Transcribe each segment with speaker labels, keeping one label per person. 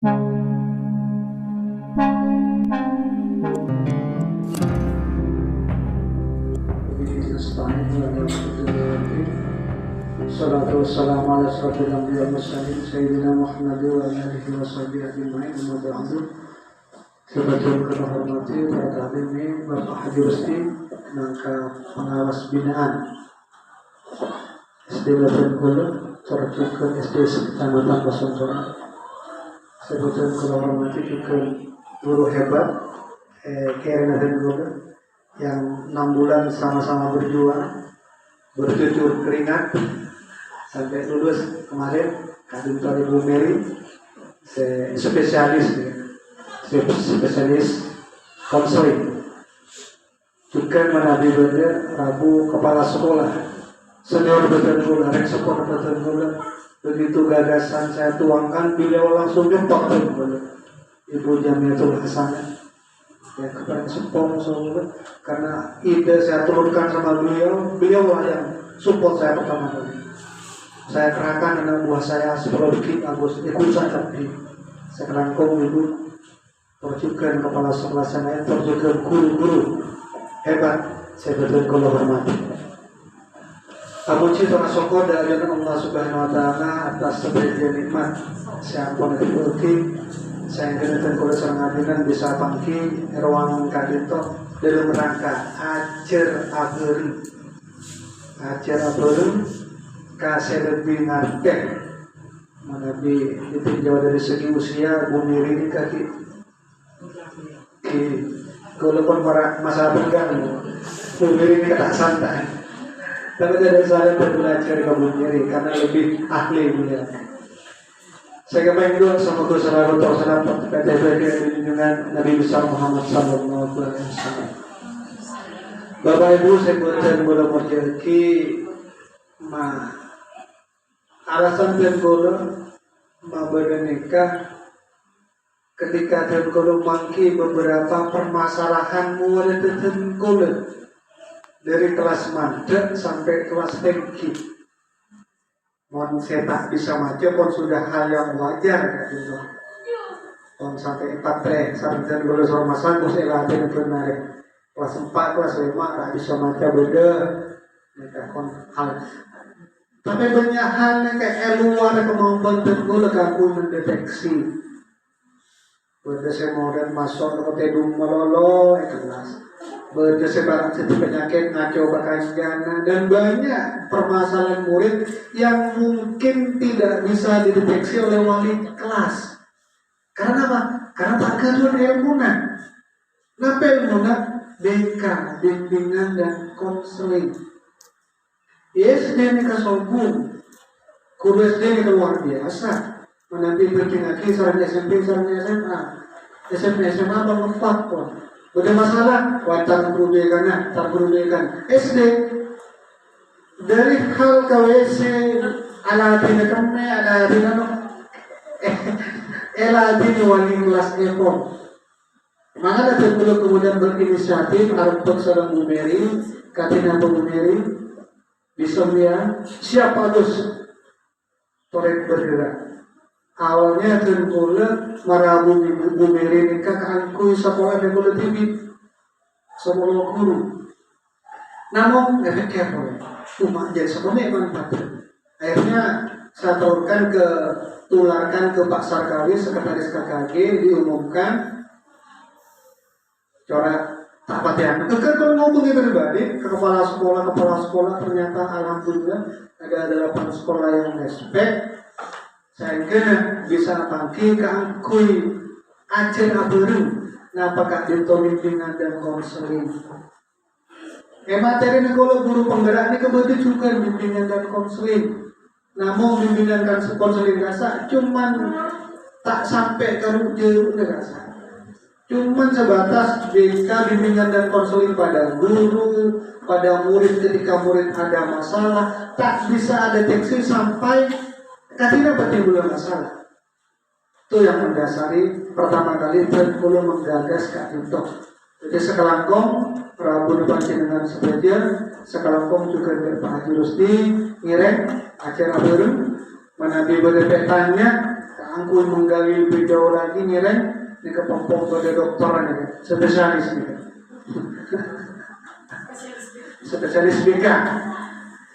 Speaker 1: Salatu wassalamu ala asrofil anbiya wal mursalin sayyidina Muhammad wa alihi wa sahbihi ajma'in. Amma ba'du. Sebagai kehormati para hadirin Bapak Haji Rusti nangka pengawas binaan SD Level Gula terjukan SD Kecamatan Basontora. Sebagai kehormati juga guru hebat Keren dan Gula yang 6 bulan sama-sama berjuang bercucur keringat sampai lulus kemarin. Kadin Ibu Mary spesialis konseling juga menabi bener Rabu kepala sekolah senior betul rek support betul begitu gagasan saya tuangkan beliau langsung jemput Ibu Jamiatul Hasanah ya kepada support karena ide saya turunkan sama beliau lah yang support saya pertama kali. Saya kerahkan anak buah saya seproduktif Agus ikut saya sekarangkong ibu terjukan kepala sekolah saya terjukan guru-guru hebat saya betul kalau hormati. Amunci tanah syukur dari Allah Subhanahu Wa Taala atas sebagian nikmat saya ampun berki saya kenakan kalau serangan bisa pangki ruang kadito dalam rangka ajar aberi kasih lebih ngartek menabi ditinjau dari segi usia bumi ini kaki walaupun para masa pegang bumi ini tak santai tapi tidak saya belajar ke bumi karena lebih ahli beliau. Saya kemarin juga sama Rasulullah SAW sebagai junjungan Nabi besar Muhammad Sallallahu Alaihi Wasallam. Bapak Ibu saya buatkan bola merjaki alasan Tengkolo nikah ketika Tengkolo mangki beberapa permasalahan mulai Tengkolo dari kelas mandek sampai kelas tinggi. Mohon saya tak bisa maju pun sudah hal yang wajar gitu. Pun sampai 4 sampai Tengkolo sama sanggup saya latih benar. Kelas 4, kelas 5 tak bisa maju beda. Nikah kon hal. Tapi banyak hal yang kayak luar kemampuan Tengkolo aku mendeteksi. Beda saya mau dan masuk ke tedung melolo kelas. Beda saya barang satu penyakit ngaco bakajana dan banyak permasalahan murid yang mungkin tidak bisa dideteksi oleh wali kelas. Karena apa? Karena tak kejuan ilmunan. Kenapa ilmunan? BK, bimbingan dan konseling. SD ini kesombong, guru SD ini luar biasa. Menanti bertinggi sarang SMP, sarang SMA, SMP SMA bermanfaat pun. Ada masalah, watar berubekan, tak berubekan. SD dari hal KWC ala dina kami ala dina no, dina wali kelas ekor. Maka ada kemudian berinisiatif untuk seorang Bumeri, katina Bumeri. Bismillah, siapa harus torek bergerak. Awalnya Tengkolo marabu Bumeri nikah keangkui sekolah Tengkolo TV semua guru. Namun efeknya boleh cuma jadi sebenarnya manfaat. Akhirnya saya tularkan ke Pak Sarkawi Sekretaris KKG diumumkan corak tak patihan. Kalau ngomongin pribadi ke kepala sekolah ternyata alhamdulillah ada 8 sekolah yang respect. Saya kena bisa panggil keangkui ajar aberu napakah dito bimbingan dan konseling. Materi kalau guru penggerak ini kebetulan juga bimbingan dan konseling. Namun bimbingan dan konseling rasa cuman tak sampai ke rujur rasa. Cuman sebatas BK bimbingan dan konseling pada guru, pada murid ketika murid ada masalah, tak bisa deteksi sampai ketika timbul masalah. Itu yang mendasari pertama kali Tengkolo menggagas Kak Yutok. Jadi sekelangkong Rabu depan dengan sebagian, sekelangkong juga dari Pak Haji Rusti, ngiring acara baru, menabi berdepetannya, Angku menggali lebih jauh lagi nih Ren, ini kepompong pada dokteran ini, spesialis nih. Spesialis BK.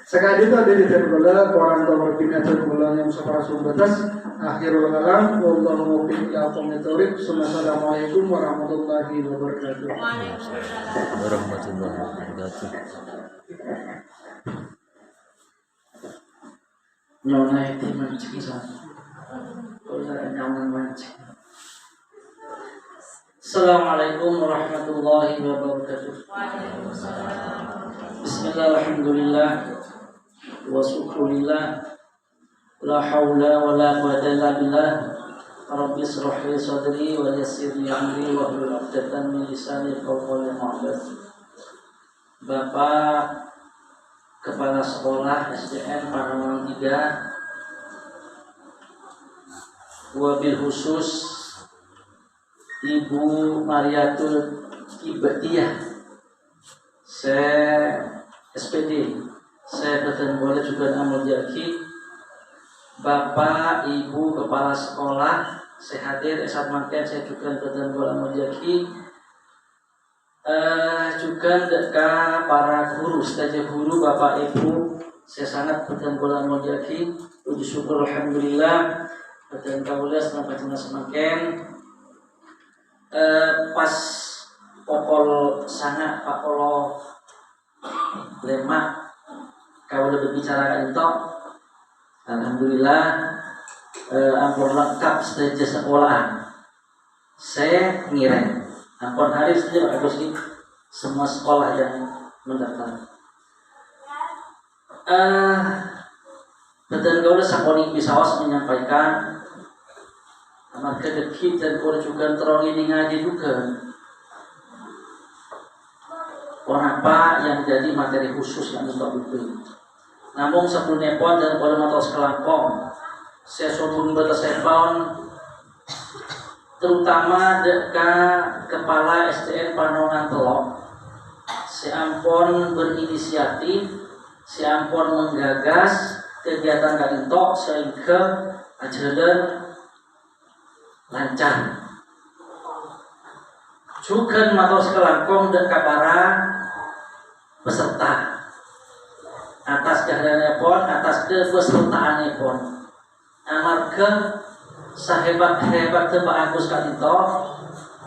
Speaker 1: Sekali itu ada di tergolong orang tua berbina tergolong yang separasum batas. Akhirul kalam, wallahu muwaffiq ila aqwamit thoriq. Assalamualaikum warahmatullahi wabarakatuh.
Speaker 2: Warahmatullahi wabarakatuh.
Speaker 3: Nona itu mancing sana. Kalau jangan mancing. Assalamualaikum warahmatullahi wabarakatuh. Bismillahirrahmanirrahim. Wa syukurillah. La haula wa la quwwata illa billah. Rabbi shrah li sadri wa yassir li amri wa hlul 'uqdatam min lisani yafqahu qawli. Bapak Kepala Sekolah SDN Panawang 3, wabil khusus Ibu Mariatul Kibetiyah, saya SPD, saya Beten Boleh juga Amal Jaki, Bapak Ibu Kepala Sekolah, saya hadir, saat makan saya juga Beten Boleh Amal Jaki, juga dekat para guru, stajah guru, Bapak Ibu, saya sangat Beten Boleh Amal Jaki, puji syukur Alhamdulillah, Beten Kaulah semakin semakin. Pas pokol sangat pakolo lemak kau udah berbicara itu, alhamdulillah ampun lengkap stage sekolah. Saya ngirim ampun hari saja bagus nih semua sekolah yang mendaftar. Betul kau udah sakoni bisawas menyampaikan amat kedekit dan juga terong ini ngaji juga. Kenapa yang jadi materi khusus yang untuk itu. Namun sebelum nepon dan kalau mau tahu sekelangkong, saya sobung bertesepon, terutama dekat kepala SDN Panongan Telok, si ampon berinisiatif, si ampon menggagas kegiatan kalintok sehingga ajaran lancar. Juga matau sekelangkong dan para peserta atas kehadirannya pun, atas kepesertaannya pun. Amarga sahebat-hebat Pak Agus Kalito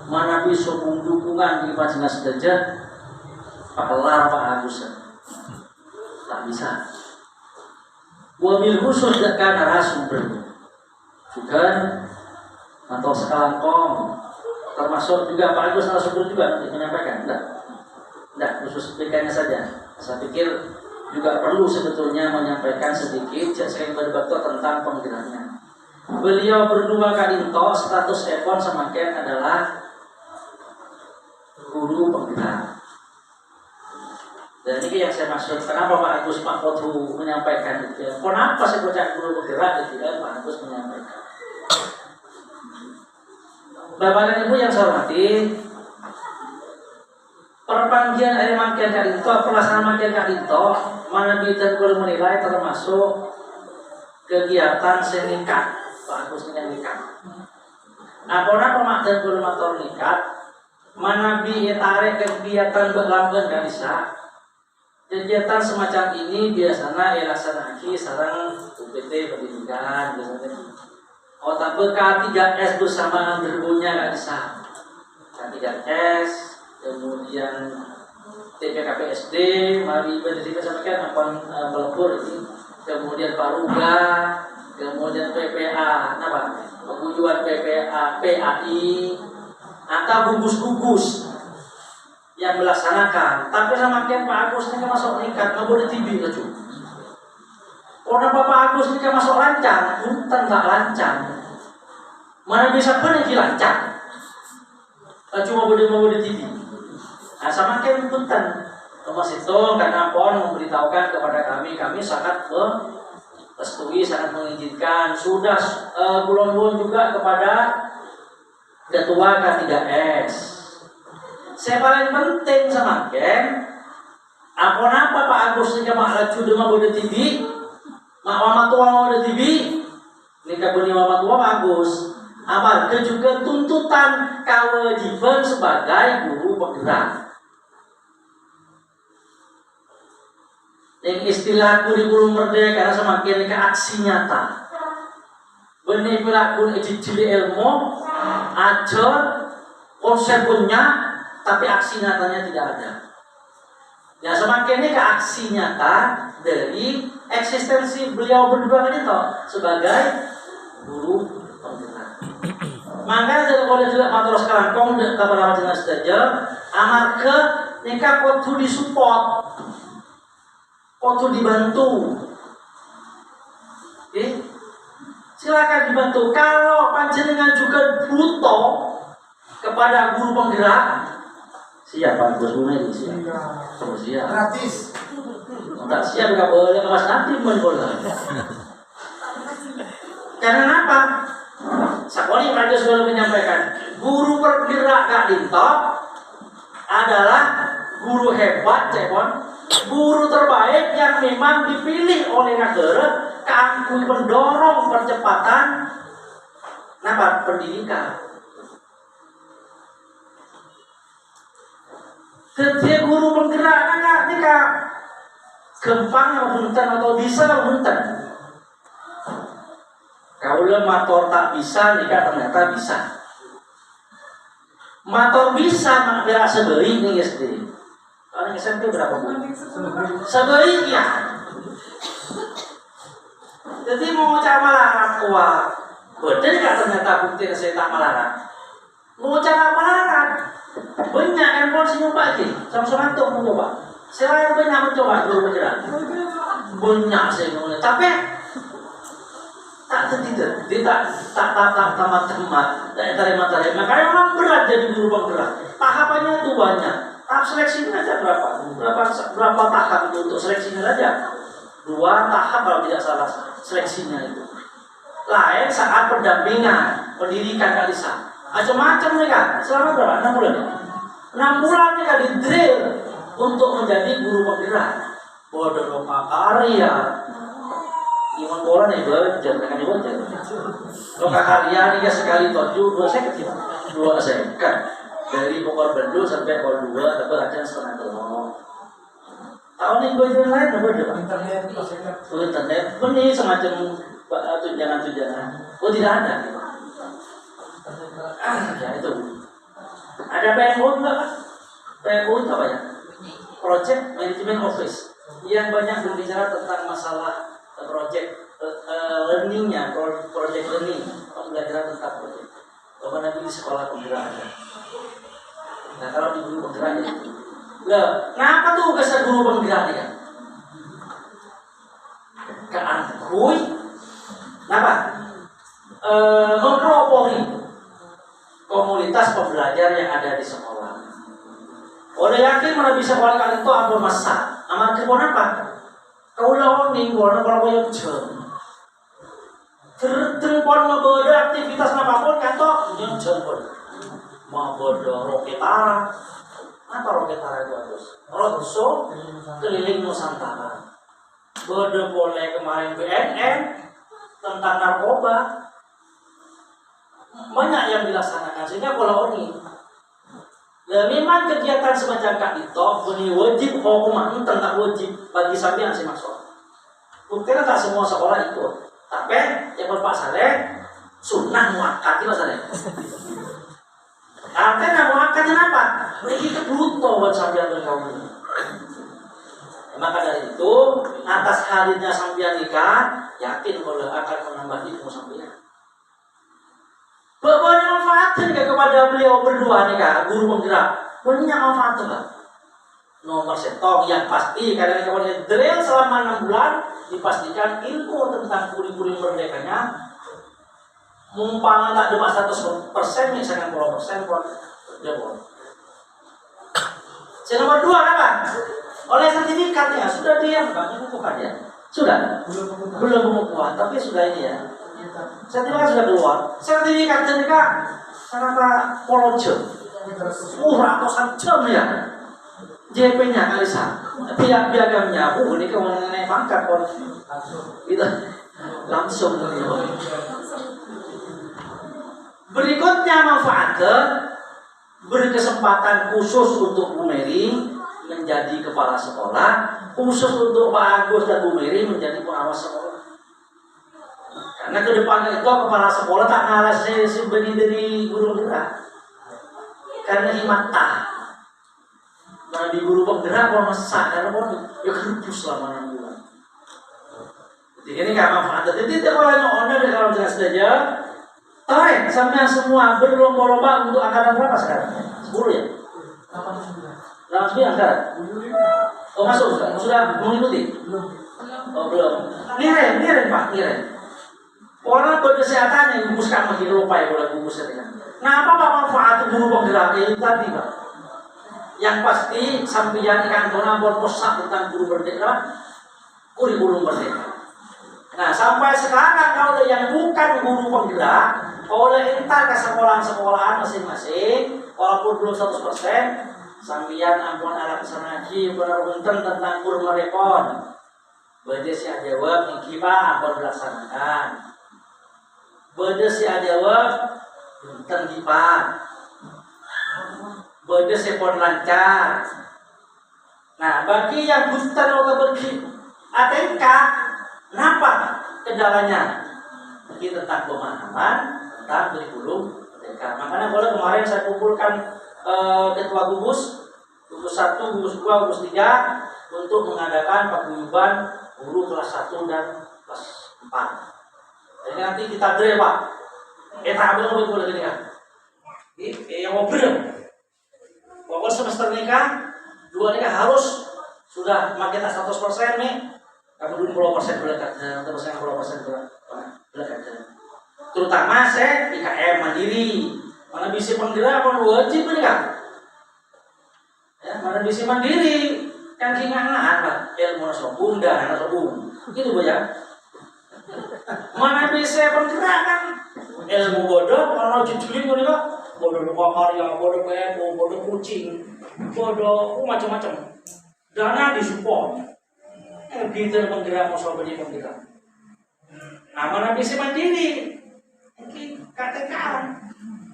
Speaker 3: mana bisa dukungan di Pajina Sedajah pakelar Pak Agus tak bisa. Wabil khusus dekat narasumber juga atau sekelangkong termasuk juga Pak Agus narasumber juga nanti menyampaikan. Tidak khusus PK-nya saja. Saya pikir juga perlu sebetulnya menyampaikan sedikit saya berdebat tentang penggeraknya. Beliau berdua Kalinto status Epon semakin adalah guru penggerak. Dan ini yang saya maksud, kenapa Pak Agus Pak Kotu menyampaikan itu? Kenapa saya bocah guru penggerak itu? Pak Agus menyampaikan. Bapak dan Ibu yang saya hormati, perpanggian dari makian Kalinto, pelaksanaan makian Kalinto, mana bidan boleh menilai termasuk kegiatan senikat. Pak Agus ini nikat. Apabila pemakaian boleh motor nikat, mana tarik kegiatan berlambang dan bisa. Kegiatan semacam ini biasanya dilaksanakan sarang UPT pendidikan biasanya. Otak K3S bersama gerbunya nggak bisa. K3S, kemudian TPKPSD, mari pendidikan sampaikan apa melebur ini, kemudian Paruga, kemudian PPA, apa? Pengujuan PPA, PAI, atau gugus-gugus yang melaksanakan. Tapi semakin Pak Agus ini masuk nikat, nggak boleh TV lucu. Orang Bapak Agus ini masuk lancar, punten tak lancar. Mana bisa pun yang lancar. Cuma boleh TV. Nah, semakin punten. Mas itu karena pon memberitahukan kepada kami sangat merestui, sangat mengizinkan. Sudah bulan-bulan juga kepada ketua K3S. Saya paling penting semakin apa Pak Agus ini mak laju dengan boleh TV. Mak mama tua mau ada TV, Nikah benih mama tua bagus. Amarga juga tuntutan kewajiban sebagai guru penggerak. Yang istilah kurikulum merdeka karena semakin ke aksi nyata. Benih perilaku ijili ilmu, ajar, konsep punya, tapi aksi nyatanya tidak ada. Ya semakin ke aksi nyata dari eksistensi beliau berdua ini toh sebagai guru penggerak. Maka jadi kalau juga matur sekarang kong kepada jelas saja, amarga nikah kudu disupport, kudu dibantu. Oke, silakan dibantu. Kalau panjenengan juga butuh kepada guru penggerak, siapa Gus Bumi ini siap? Siap.
Speaker 2: Gratis.
Speaker 3: Tak siap nggak boleh mas nanti boleh. Karena apa? Sekolah mereka sudah menyampaikan guru penggerak Kak Dinto adalah guru hebat, guru terbaik yang memang dipilih oleh negara kanggo mendorong percepatan pendidikan. Setiap guru penggerak ini gampang atau bisa Kaulah motor tak bisa, nikah ternyata bisa. Motor bisa, makanya sebeli nih SD. Orang SMP berapa bu? Sebeli ya. Jadi mau cara melarang tua, betul nggak ternyata bukti saya tak melarang. Mau cara melarang, banyak handphone sih nyoba sih, sama-sama tuh mau coba. Saya banyak mencoba dulu bergerak, banyak saya mau, tapi tak temat dari makanya memang berat jadi guru penggerak. Tahapannya itu banyak. Tahap seleksinya aja berapa tahap itu untuk seleksinya aja 2 tahap kalau tidak salah seleksinya itu. Lain saat pendampingan pendidikan Kalisa macam-macam mereka selama berapa 6 bulan ya? 6 bulan mereka di drill untuk menjadi guru penggerak. Bodoh karya Iman bola nih belajar dengan belajar. Loka karya nih sekali 7 2 seket ya. 2 seket dari pokok bendu sampai pokok 2 tapi aja setengah telur. Tahun ini belajar lain apa dia? Internet, ini semacam tunjangan. Oh tidak ada. Ya itu. Ada PMO juga kan? PMO itu apa ya? Project Management Office yang banyak berbicara tentang masalah project learningnya, project learning, pembelajaran tentang project. Kalau nanti di sekolah penggerak ada. Nah kalau di guru penggerak itu, kenapa tuh kesan guru penggerak ini kan? Keangkuy, kenapa? Mempelopori komunitas pembelajar yang ada di sekolah. Udah yakin mana bisa sekolah kalian itu apa masa? Amat kebun apa? Kau lawan nih, kalau yang jauh, tertempon membawa aktivitas apapun kantor, yang jauh, mau bodoh roketara, apa roketara itu harus, roadshow keliling Nusantara, bodoh boleh kemarin BNN tentang narkoba, banyak yang dilaksanakan sehingga kalau ini. Dan memang kegiatan semacam Kak Dito ini wajib hukuman tentang wajib bagi sampean sih maksud. Buktinya tak semua sekolah ikut, tapi yang Pak Saleh sunnah muakkad Mas Saleh. Artinya muakkadnya apa? Ini kebutuhan buat sampean dan kaum ini. Maka dari itu atas hadirnya sampean nikah, yakin kalau akan menambah ilmu sampean. Banyak manfaatnya kepada beliau berdua nih kak, guru penggerak. Banyak manfaatnya kak. Nomor setong yang pasti karena kemudian drill selama 6 bulan dipastikan ilmu tentang kurikulum merdekanya mumpang tak cuma 100% misalkan 10% pun jebol. Nomor 2 apa? Oleh sertifikatnya sudah dia bukan ya? Sudah? Belum pengukuhan tapi sudah ini ya. Sertifikat sudah keluar. Sertifikat jenika kenapa polojo? Ratusan jam ya. JP-nya Kalisa. Piagamnya ini kewenangan pangkat pun. Gitu. langsung. Berikutnya manfaatnya beri kesempatan khusus untuk Bu Mary menjadi kepala sekolah, khusus untuk Pak Agus dan Bu Mary menjadi pengawas sekolah. Karena ke depan itu kepala sekolah tak ngalah sebenarnya dari guru gerak. Karena himata. Nah di guru penggerak kalau masak karena pun ya kerupus selama 6 bulan. Jadi ini kan manfaat. Jadi kalau owner kalau jelas saja. Tarik sampai semua berlomba-lomba untuk angkatan berapa sekarang? 10 ya? 8 sekarang? Oh masuk sudah mengikuti? Oh belum. Ngirim Pak, ngirim. Orang berkesehatan yang gugus kamu tidak lupa ya boleh gugus ya. Nah apa manfaat guru penggerak itu tadi Pak? Yang pasti sampian kantor berposak tentang guru merdeka, kurikulum merdeka. Nah sampai sekarang kalau yang bukan guru penggerak oleh entar ke sekolahan-sekolahan masing-masing walaupun belum 100% sambian ampun alat kesanaji benar-benar tentang guru mereka beda si jawab yang kita ampun melaksanakan beda si jawab tentang kita beda si pun lancar. Nah bagi yang bukan atau bagi ATK kenapa kendalanya ini tentang pemahaman tentang kurikulum merdeka. Makanya boleh kemarin saya kumpulkan ketua gugus 1, gugus 2, gugus 3 untuk mengadakan paguyuban guru kelas 1 dan kelas 4. Jadi nanti kita drill Pak. Tak boleh gini kan. Yang ngobrol. Pokoknya semester nikah 2 nikah harus sudah makin 100% nih. Kamu dulu 10% boleh kerja, atau 10% boleh kerja. Terutama saya IKM mandiri, mana bisa penggerak pun wajib nih kan? Ya, mana bisa mandiri, kan kingan apa? Ilmu nasobung dan nasobung, gitu Bu ya. Mana bisa penggerak kan? Ilmu bodoh, kalau jujulin nih kok, bodoh karya, bodoh PMO, bodoh kucing, bodoh macam-macam. Dana disupport. Gitu penggerak mau sobat di penggerak. Nah mana bisa mandiri? Katakan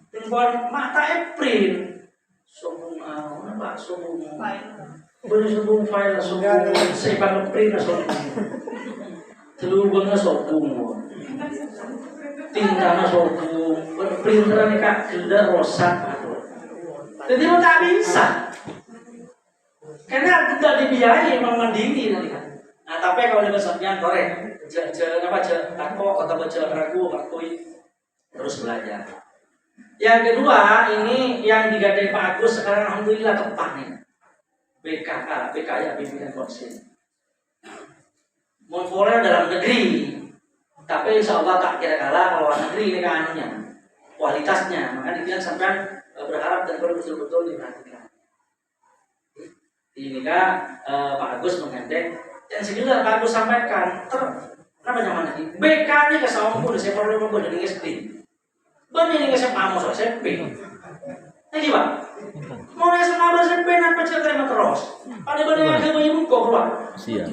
Speaker 3: dengan mata April sombong apa sombong sombong file sombong sebab April sombong telur sombong tingkahnya sombong printeran kak tidak rosak jadi mau tak bisa karena tidak dibiayai memang mandiri nanti kan. Nah tapi kalau dengan sampean korek aku atau ragu terus belajar. Yang kedua ini yang digadai Pak Agus sekarang alhamdulillah tepat nih. BKK ya Bimbingan Konsil. Monfoler dalam negeri, tapi insya Allah tak kira kalah kalau luar negeri ini kanannya, kualitasnya. Maka dibilang sampai berharap dan betul-betul diperhatikan. Ini Pak Agus mengendek dan segala Pak Agus sampaikan kenapa nyaman lagi? BK ini kesalahan pun saya perlu membuat dari SD. Benar ini SMA mau SMP. Ini Pak. Mau SMA SMP apa cek terima terus. Pada benar yang kamu ibu kok keluar. Siap.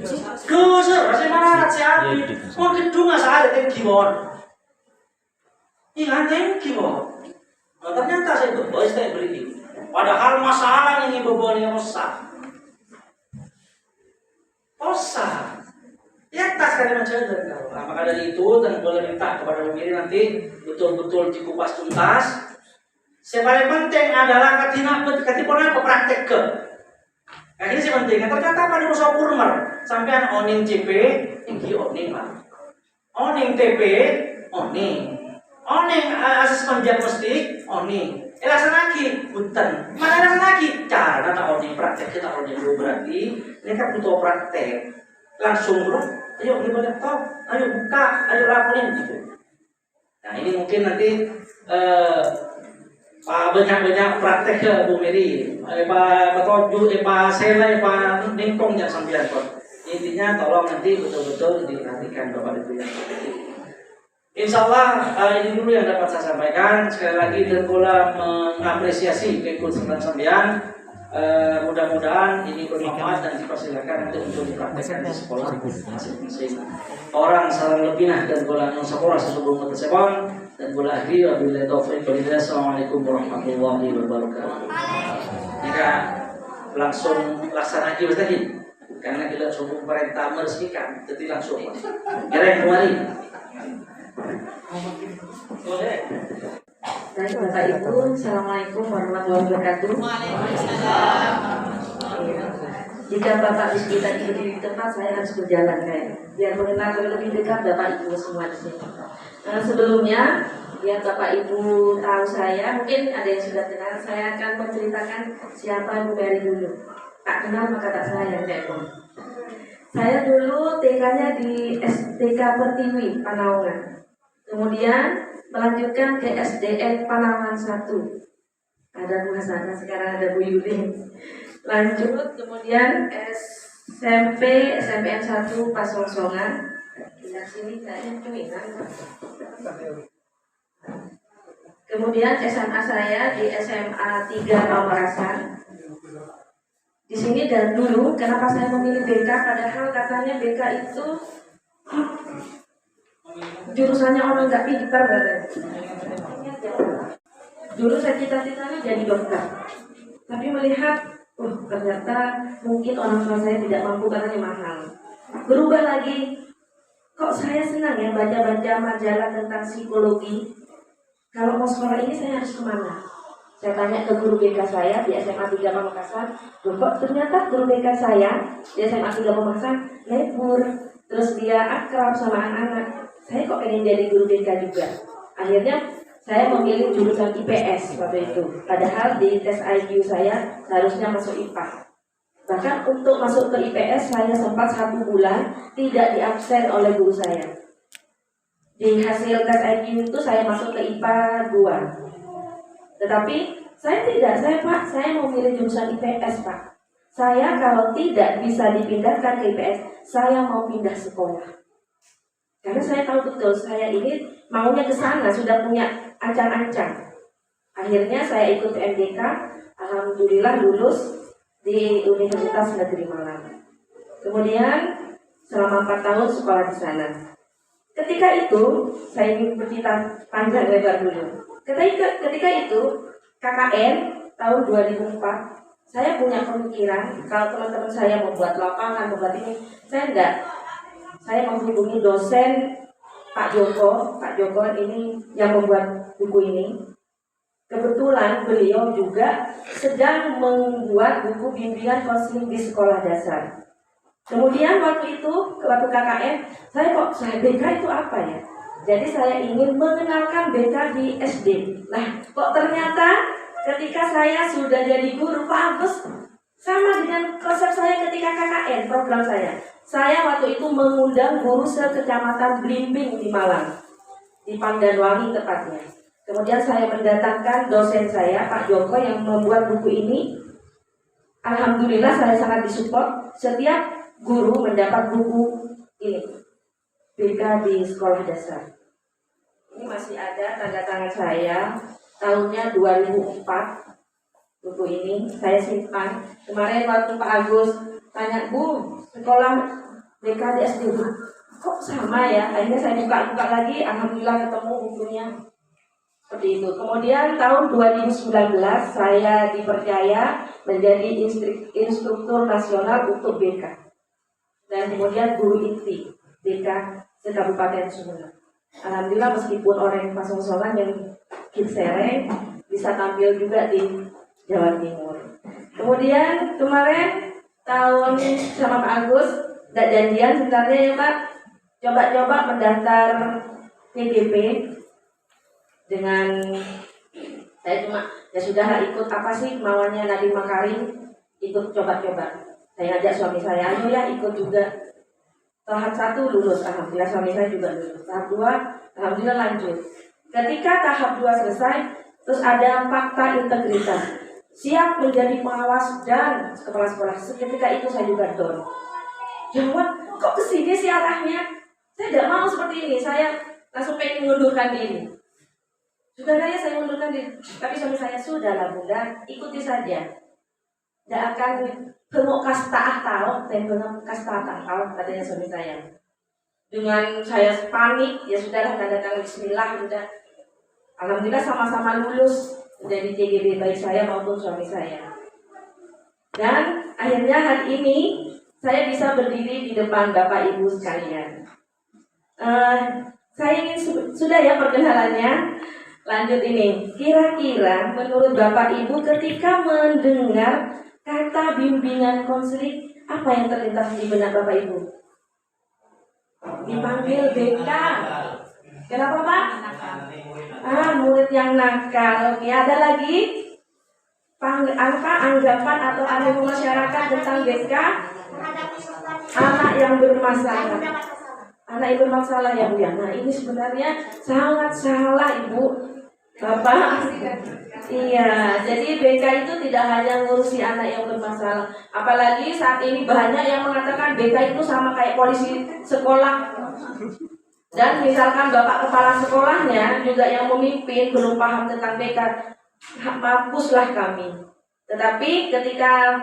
Speaker 3: Kusur, saya mana saya habis. Mau gedung asal ada keyboard. Iya keyboard. Ternyata saya itu boys saya beri. Padahal masalah ini beban yang besar. Kosa. Ya tas kali macam itu. Nah, maka dari itu dan boleh minta kepada pemilih nanti betul-betul dikupas tuntas. Yang paling penting adalah ketika praktek ke. Nah ini sih penting. Ternyata pada usaha kurmer sampai oning CP, tinggi oning lah. Oning TP, oning asesmen diagnostik, oning. Laksana lagi, punten. Mana laksana lagi? Cara tak oning praktek kita oning dulu berarti. Ini kan butuh praktek. Langsung bro. Ayo ini banyak top, ayo buka, ayo laporin gitu. Nah ini mungkin nanti banyak praktek ke Bu Mary, Pak Toju, Pak Sela, Pak Ningkong yang sambilan kok. Intinya tolong nanti betul-betul diperhatikan Bapak Ibu yang Insya Allah ini dulu yang dapat saya sampaikan. Sekali lagi dan pula mengapresiasi keikutsertaan sambian Mudah-mudahan ini bermanfaat dan dipersilakan untuk dipraktekkan di sekolah masing-masing. Orang salam lebihnya dan bola sekolah sebelum tersebut dan bola akhir wabillahi taufiq walhidayah. Assalamualaikum warahmatullahi wabarakatuh. Jika langsung laksana aja tadi karena kita suku perintah meresmikan jadi langsung kira kembali. Boleh.
Speaker 2: Baik Bapak Ibu, Assalamualaikum warahmatullahi wabarakatuh.
Speaker 4: Waalaikumsalam.
Speaker 2: Jika Bapak Ibu tadi berdiri di tempat, saya harus berjalan biar mengenal lebih dekat Bapak Ibu semua di sini. Sebelumnya, biar Bapak Ibu tahu saya, mungkin ada yang sudah kenal, saya akan menceritakan siapa Bu Mary dulu. Tak kenal maka tak sayang Depok. Saya dulu TK-nya di STK Pertiwi, Panaungan. Kemudian melanjutkan ke SDN Panawan 1. Ada Bu Hasanah, sekarang ada Bu Yulin. Lanjut kemudian SMP SMPN 1 Pasongsongan. Pindah sini kayaknya cuinan. Kemudian SMA saya di SMA 3 Pamekasan. Di sini dan dulu kenapa saya memilih BK padahal katanya BK itu jurusannya orang nggak pintar katanya. Dulu saya cita-citanya jadi dokter, tapi melihat, ternyata mungkin orang tua saya tidak mampu karena mahal. Berubah lagi, kok saya senang ya baca-baca majalah tentang psikologi. Kalau mau sekolah ini saya harus kemana? Saya tanya ke guru BK saya di SMA 3 Pamekasan. Kok ternyata guru BK saya di SMA 3 Pamekasan lebur, terus dia akrab sama anak-anak. Saya kok pengen jadi guru BK juga. Akhirnya saya memilih jurusan IPS waktu itu. Padahal di tes IQ saya seharusnya masuk IPA. Bahkan untuk masuk ke IPS saya sempat 1 bulan tidak diabsen oleh guru saya. Di hasil tes IQ itu saya masuk ke IPA 2. Tetapi saya tidak, saya mau milih jurusan IPS Pak. Saya kalau tidak bisa dipindahkan ke IPS, saya mau pindah sekolah. Karena saya tahu betul saya ini maunya ke sana, sudah punya ancang-ancang. Akhirnya saya ikut MDK, alhamdulillah lulus di Universitas Negeri Malang. Kemudian selama 4 tahun sekolah di sana. Ketika itu saya ingin bercerita panjang lebar dulu. Ketika itu KKN tahun 2004, saya punya pemikiran kalau teman-teman saya membuat lapangan, membuat ini, saya enggak. Saya menghubungi dosen Pak Joko ini yang membuat buku ini. Kebetulan beliau juga sedang membuat buku bimbingan konseling di sekolah dasar. Kemudian waktu KKN, saya BK itu apa ya? Jadi saya ingin mengenalkan BK di SD. Nah, kok ternyata ketika saya sudah jadi guru, Pak Agus sama dengan konsep saya ketika KKN, program saya. Saya waktu itu mengundang guru sekecamatan Blimbing di Malang, di Pandanwangi tepatnya. Kemudian saya mendatangkan dosen saya, Pak Joko, yang membuat buku ini. Alhamdulillah saya sangat disupport. Setiap guru mendapat buku ini, BK di sekolah dasar. Ini masih ada tanda tangan saya, tahunnya 2004. Buku ini saya simpan. Kemarin waktu Pak Agus tanya, Bu, sekolah BK di SD kok sama ya? Akhirnya saya buka lagi, alhamdulillah ketemu bukunya. Seperti itu. Kemudian tahun 2019 saya dipercaya menjadi instruktur nasional untuk BK. Dan kemudian guru inti BK se-Kabupaten Sumeneb. Alhamdulillah meskipun orang Pasongsongan yang Sereng bisa tampil juga di Jawa Timur. Kemudian kemarin tahun sama Pak Agus tidak janjian sebenarnya ya Pak, coba-coba mendaftar PGP dengan saya cuma ya sudah ikut apa sih mauannya Nadiem Makarim, ikut coba-coba. Saya ajak suami saya, ayo ya ikut juga. Tahap 1 lulus, alhamdulillah suami saya juga lulus. Tahap 2, alhamdulillah lanjut. Ketika tahap 2 selesai, terus ada fakta integritas. Siap menjadi pengawas dan kepala sekolah. Ketika itu saya juga down. Jawab, kok kesini sih arahnya? Saya tidak mau seperti ini. Saya langsung pengen mengundurkan diri. Sudah saya mengundurkan diri. Tapi suami saya, sudahlah bunda, ikuti saja. tidak akan penuh kasta tahu, dan penuh kasta tahu katanya suami saya. Dengan saya panik, ya sudahlah tanda tangan Bismillah sudah. Alhamdulillah sama-sama lulus dari TGB baik saya maupun suami saya. Dan akhirnya hari ini saya bisa berdiri di depan Bapak Ibu sekalian. Saya ingin sudah ya perkenalannya. Lanjut ini. Kira-kira menurut Bapak Ibu ketika mendengar kata bimbingan konseling, apa yang terlintas di benak Bapak Ibu? Dipanggil BK. Kenapa Pak? Murid yang nakal. Oke, ada lagi? Anggapan atau animo masyarakat tentang BK? Anak yang bermasalah. Anak yang bermasalah ya Bu ya. Nah ini sebenarnya sangat salah Ibu, Bapak. Iya, jadi BK itu tidak hanya ngurusi anak yang bermasalah. Apalagi saat ini banyak yang mengatakan BK itu sama kayak polisi sekolah. Dan misalkan Bapak kepala sekolahnya juga yang memimpin belum paham tentang BK, mampuslah kami. Tetapi ketika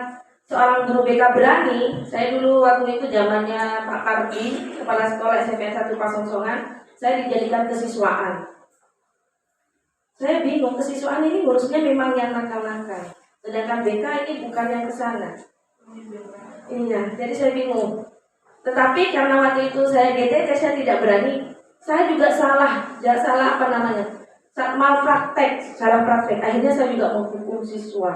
Speaker 2: seorang guru BK berani, saya dulu waktu itu zamannya Pak Kardi, kepala sekolah SMP 1 Pasongsongan, saya dijadikan kesiswaan. Saya bingung, kesiswaan ini ngurusnya memang yang nakal-nakal, sedangkan BK ini bukan yang kesana. Iya, jadi saya bingung. Tetapi karena waktu itu saya GTT, saya tidak berani. Saya juga salah salah praktek. Akhirnya saya juga menghukum siswa.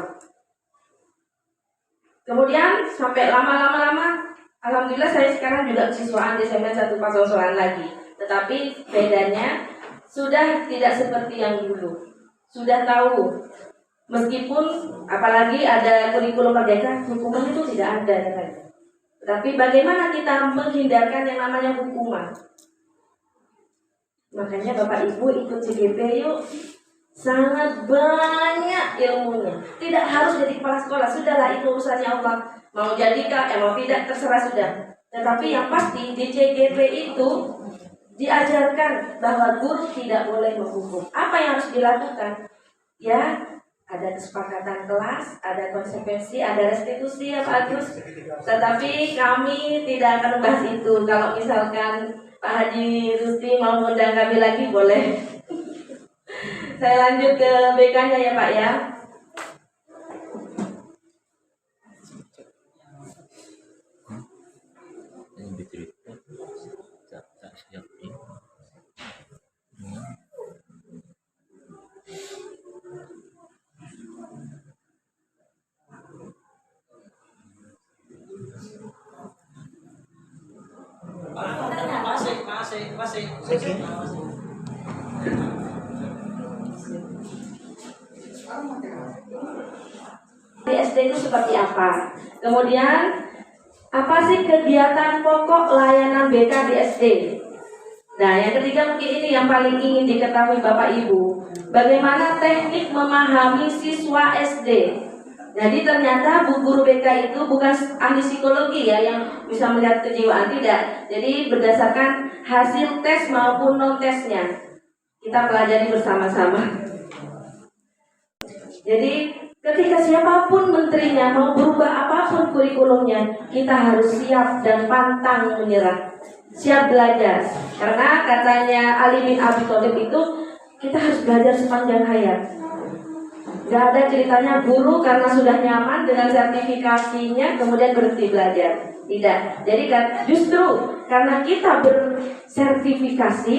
Speaker 2: Kemudian sampai lama-lama, alhamdulillah saya sekarang juga kesiswaan di SMP 1 Pasongsongan lagi. Tetapi bedanya sudah tidak seperti yang dulu. Sudah tahu, meskipun apalagi ada kurikulum merdeka, hukuman itu tidak ada kan. Tapi bagaimana kita menghindarkan yang namanya hukuman? Makanya Bapak Ibu ikut CGP yuk. Sangat banyak ilmunya. Tidak harus jadi kepala sekolah. Sudahlah itu urusannya Allah. Mau jadi kah, mau tidak, terserah sudah. Tetapi yang pasti di CGP itu diajarkan bahwa guru tidak boleh menghukum. Apa yang harus dilakukan? Ya, ada kesepakatan kelas, ada konsekuensi, ada restitusi ya Pak Agus. Tetapi kami tidak akan membahas itu. Kalau misalkan Pak Haji Rusti mau mengundang kami lagi boleh. Saya lanjut ke BK-nya ya Pak ya.
Speaker 3: Masih.
Speaker 2: Di SD itu seperti apa? Kemudian apa sih kegiatan pokok layanan BK di SD? Nah, yang ketiga mungkin ini yang paling ingin diketahui Bapak Ibu. Bagaimana teknik memahami siswa SD? Jadi ternyata bu guru BK itu bukan ahli psikologi ya yang bisa melihat kejiwaan, tidak. Jadi berdasarkan hasil tes maupun non tesnya kita pelajari bersama-sama. Jadi ketika siapapun menterinya mau berubah apapun kurikulumnya, kita harus siap dan pantang menyerah, siap belajar. Karena katanya Ali bin Abi Thalib itu kita harus belajar sepanjang hayat. Gak ada ceritanya guru karena sudah nyaman dengan sertifikasinya kemudian berhenti belajar. Tidak. Jadi justru karena kita bersertifikasi,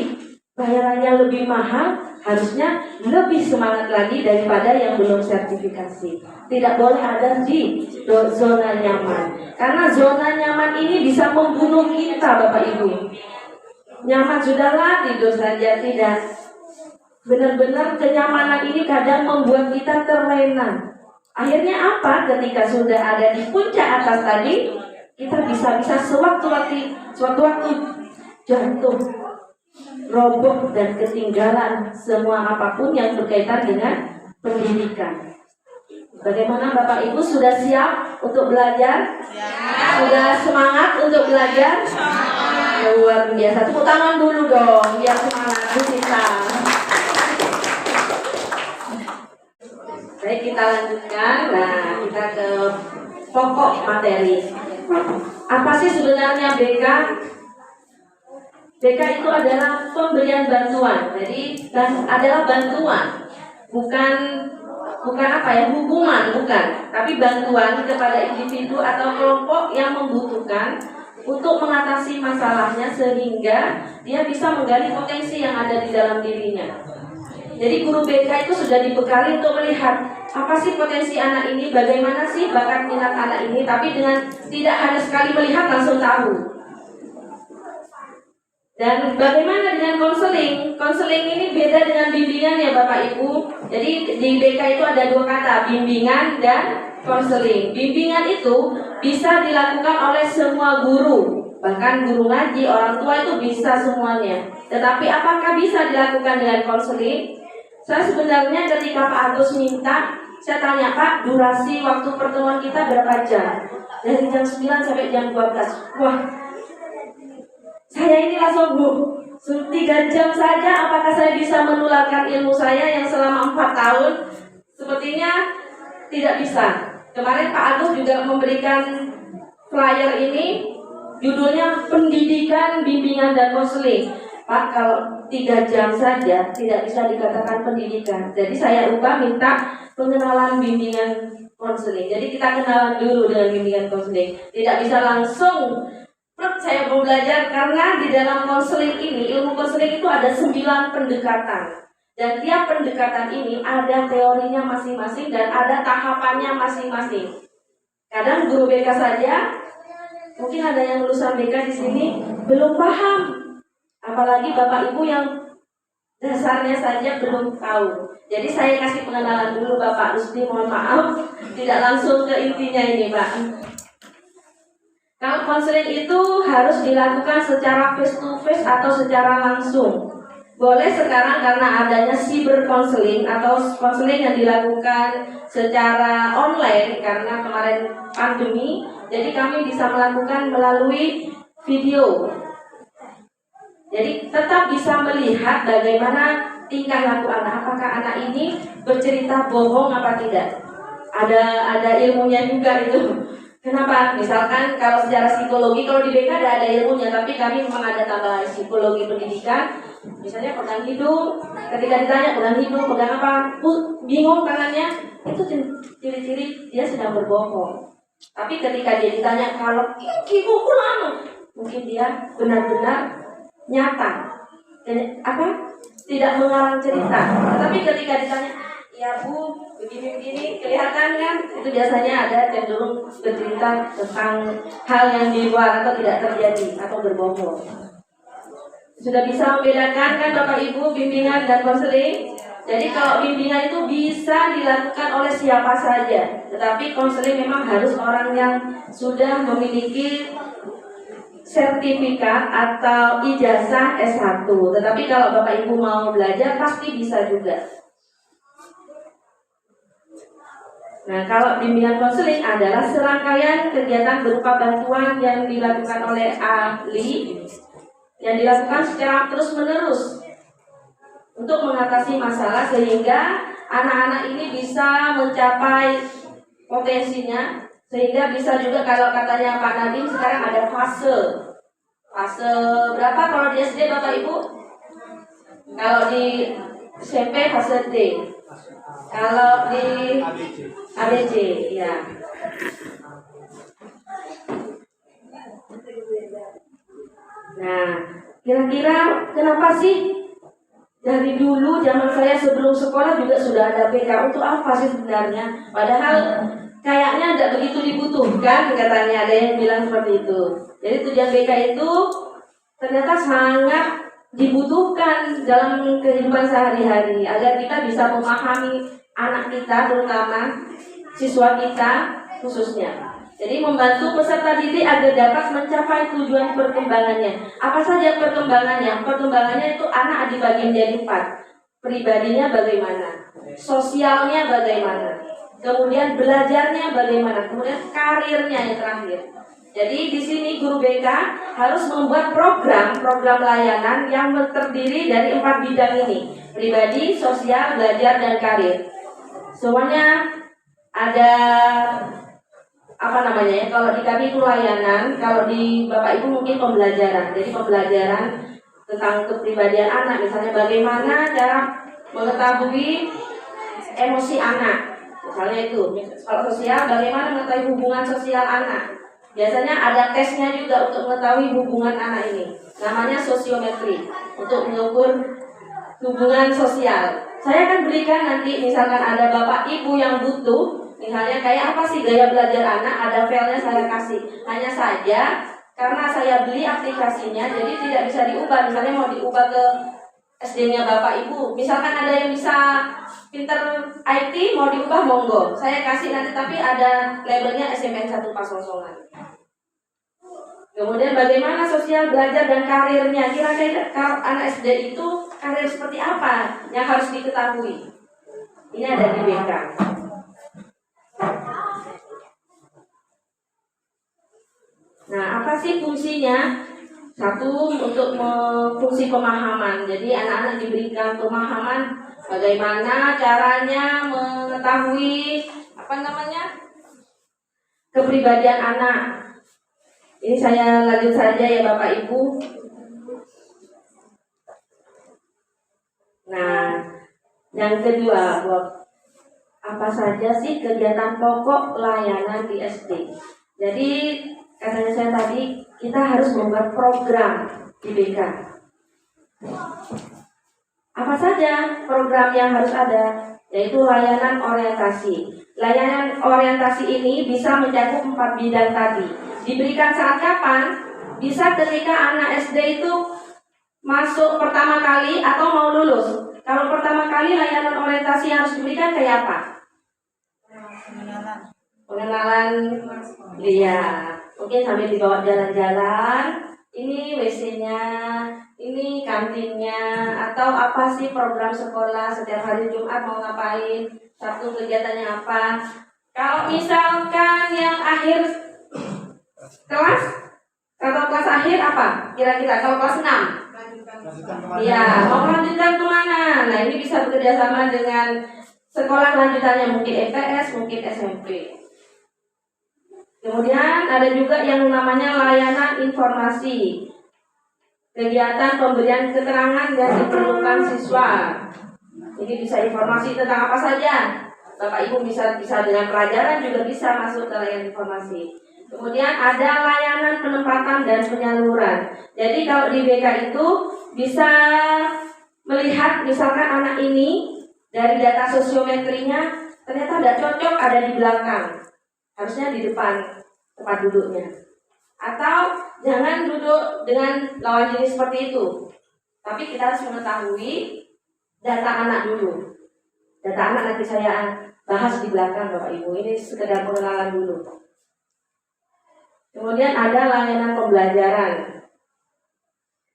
Speaker 2: bayarannya lebih mahal, harusnya lebih semangat lagi daripada yang belum sertifikasi. Tidak boleh ada di zona nyaman. Karena zona nyaman ini bisa membunuh kita Bapak Ibu. Nyaman sudahlah, tidur saja, tidak. Benar-benar kenyamanan ini kadang membuat kita terlena. Akhirnya apa? Ketika sudah ada di puncak atas tadi, kita bisa sewaktu-waktu jatuh, roboh dan ketinggalan semua apapun yang berkaitan dengan pendidikan. Bagaimana Bapak Ibu sudah siap untuk belajar? Sudah semangat untuk belajar? Luar biasa. Tepuk tangan dulu dong, biar semangat kita. Baik, kita lanjutkan. Nah, kita ke pokok materi. Apa sih sebenarnya BK? BK itu adalah pemberian bantuan. Jadi adalah bantuan, bukan apa ya, hukuman, bukan, tapi bantuan kepada individu atau kelompok yang membutuhkan untuk mengatasi masalahnya sehingga dia bisa menggali potensi yang ada di dalam dirinya. Jadi guru BK itu sudah dibekali untuk melihat apa sih potensi anak ini, bagaimana sih bakat minat anak ini, tapi dengan tidak hanya sekali melihat langsung tahu. Dan bagaimana dengan konseling? Konseling ini beda dengan bimbingan ya Bapak Ibu. Jadi di BK itu ada dua kata, bimbingan dan konseling. Bimbingan itu bisa dilakukan oleh semua guru, bahkan guru ngaji, orang tua itu bisa semuanya. Tetapi apakah bisa dilakukan dengan konseling? Saya sebenarnya ketika Pak Agus minta, saya tanya, Pak, durasi waktu pertemuan kita berapa jam? Dari jam 9 sampai jam 12. Wah, saya ini langsung 3 jam saja, apakah saya bisa menularkan ilmu saya yang selama 4 tahun? Sepertinya tidak bisa. Kemarin Pak Agus juga memberikan flyer ini, judulnya Pendidikan, Bimbingan, dan Konseling. Pak, kalau 3 jam saja tidak bisa dikatakan pendidikan. Jadi saya ubah minta pengenalan bimbingan konseling. Jadi kita kenalan dulu dengan bimbingan konseling. Tidak bisa langsung saya mau belajar, karena di dalam konseling ini, ilmu konseling itu ada 9 pendekatan. Dan tiap pendekatan ini ada teorinya masing-masing dan ada tahapannya masing-masing. Kadang guru BK saja, mungkin ada yang lulusan BK di sini belum paham. Apalagi Bapak Ibu yang dasarnya saja belum tahu. Jadi saya kasih pengenalan dulu Bapak Rusdi, mohon maaf tidak langsung ke intinya ini Pak. Kalau konseling itu harus dilakukan secara face to face atau secara langsung. Boleh sekarang karena adanya cyber konseling atau konseling yang dilakukan secara online karena kemarin pandemi. Jadi kami bisa melakukan melalui video. Jadi tetap bisa melihat bagaimana tingkah laku anak. Apakah anak ini bercerita bohong apa tidak? Ada ilmunya juga itu. Kenapa? Misalkan kalau secara psikologi, kalau di BK ada ilmunya, tapi kami memang ada tambahan psikologi pendidikan. Misalnya pegang hidung, ketika ditanya pegang hidung, pegang apa, bingung tangannya, itu ciri-ciri dia sedang berbohong. Tapi ketika dia ditanya kalau kiku lama, mungkin dia benar-benar nyata, tidak mengarang cerita. Tetapi ketika ditanya, ya Bu, begini-begini, kelihatan kan? Itu biasanya ada cenderung bercerita tentang hal yang di luar atau tidak terjadi atau berbohong. Sudah bisa membedakan kan Bapak Ibu bimbingan dan konseling? Jadi kalau bimbingan itu bisa dilakukan oleh siapa saja, tetapi konseling memang harus orang yang sudah memiliki sertifikat atau ijazah S1. Tetapi kalau Bapak Ibu mau belajar pasti bisa juga. Nah, kalau bimbingan konseling adalah serangkaian kegiatan berupa bantuan yang dilakukan oleh ahli, yang dilakukan secara terus-menerus untuk mengatasi masalah sehingga anak-anak ini bisa mencapai potensinya. Sehingga bisa juga kalau katanya Pak Nadim sekarang ada fase berapa kalau di SD Bapak Ibu? Kalau di SMP fase D, kalau di ABC ya. Nah, kira-kira kenapa sih dari dulu zaman saya sebelum sekolah juga sudah ada BK? Untuk apa sih sebenarnya? Padahal kayaknya tidak begitu dibutuhkan, katanya ada yang bilang seperti itu. Jadi tujuan BK itu ternyata sangat dibutuhkan dalam kehidupan sehari-hari agar kita bisa memahami anak kita, terutama siswa kita khususnya. Jadi membantu peserta didik agar dapat mencapai tujuan perkembangannya. Apa saja perkembangannya? Perkembangannya itu anak dibagi menjadi 4. Pribadinya bagaimana? Sosialnya bagaimana? Kemudian belajarnya bagaimana, kemudian karirnya yang terakhir. Jadi di sini guru BK harus membuat program layanan yang terdiri dari 4 bidang ini: pribadi, sosial, belajar, dan karir. Semuanya ada apa namanya ya? Kalau di kami itu layanan, kalau di Bapak Ibu mungkin pembelajaran. Jadi pembelajaran tentang kepribadian anak, misalnya bagaimana cara mengetahui emosi anak. Misalnya itu, kalau sosial bagaimana mengetahui hubungan sosial anak. Biasanya ada tesnya juga untuk mengetahui hubungan anak ini. Namanya sosiometri, untuk mengukur hubungan sosial. Saya akan berikan nanti misalkan ada Bapak Ibu yang butuh, misalnya kayak apa sih gaya belajar anak, ada filenya saya kasih. Hanya saja karena saya beli aplikasinya, jadi tidak bisa diubah. Misalnya mau diubah ke SD-nya Bapak Ibu, misalkan ada yang bisa pinter IT mau diubah monggo, saya kasih nanti, tapi ada labelnya SMN 1 Pasongsolan. Kemudian bagaimana sosial belajar dan karirnya, kira-kira kalau anak SD itu karir seperti apa yang harus diketahui. Ini ada di BK. Nah, apa sih fungsinya? Satu, untuk fungsi pemahaman. Jadi anak-anak diberikan pemahaman bagaimana caranya mengetahui kepribadian anak. Ini saya lanjut saja ya Bapak Ibu. Nah, yang kedua, apa saja sih kegiatan pokok layanan di SD? Jadi katanya saya tadi, kita harus membuat program di BK. Apa saja program yang harus ada? Yaitu layanan orientasi. Layanan orientasi ini bisa mencakup 4 bidang tadi. Diberikan saat kapan? Bisa ketika anak SD itu masuk pertama kali atau mau lulus. Kalau pertama kali layanan orientasi yang harus diberikan kayak apa? Pengenalan. Iya. Mungkin sambil dibawa jalan-jalan. Ini WC-nya, ini kantinnya, atau apa sih program sekolah setiap hari Jumat mau ngapain, Sabtu kegiatannya apa. Kalau misalkan yang akhir kelas, kalau kelas akhir apa? Kira-kira kalau kelas 6? Iya, mau melanjutkan kemana? Nah, ini bisa bekerja sama dengan sekolah lanjutannya, mungkin EPS, mungkin SMP. Kemudian ada juga yang namanya layanan informasi, kegiatan pemberian keterangan yang diperlukan siswa. Ini bisa informasi tentang apa saja. Bapak Ibu bisa dengan pelajaran juga bisa masuk ke layanan informasi. Kemudian ada layanan penempatan dan penyaluran. Jadi kalau di BK itu bisa melihat misalkan anak ini dari data sosiometrinya ternyata tidak cocok ada di belakang, harusnya di depan tempat duduknya. Atau jangan duduk dengan lawan jenis seperti itu. Tapi kita harus mengetahui data anak dulu. Data anak nanti saya bahas di belakang Bapak Ibu. Ini sekedar pengenalan dulu. Kemudian ada layanan pembelajaran.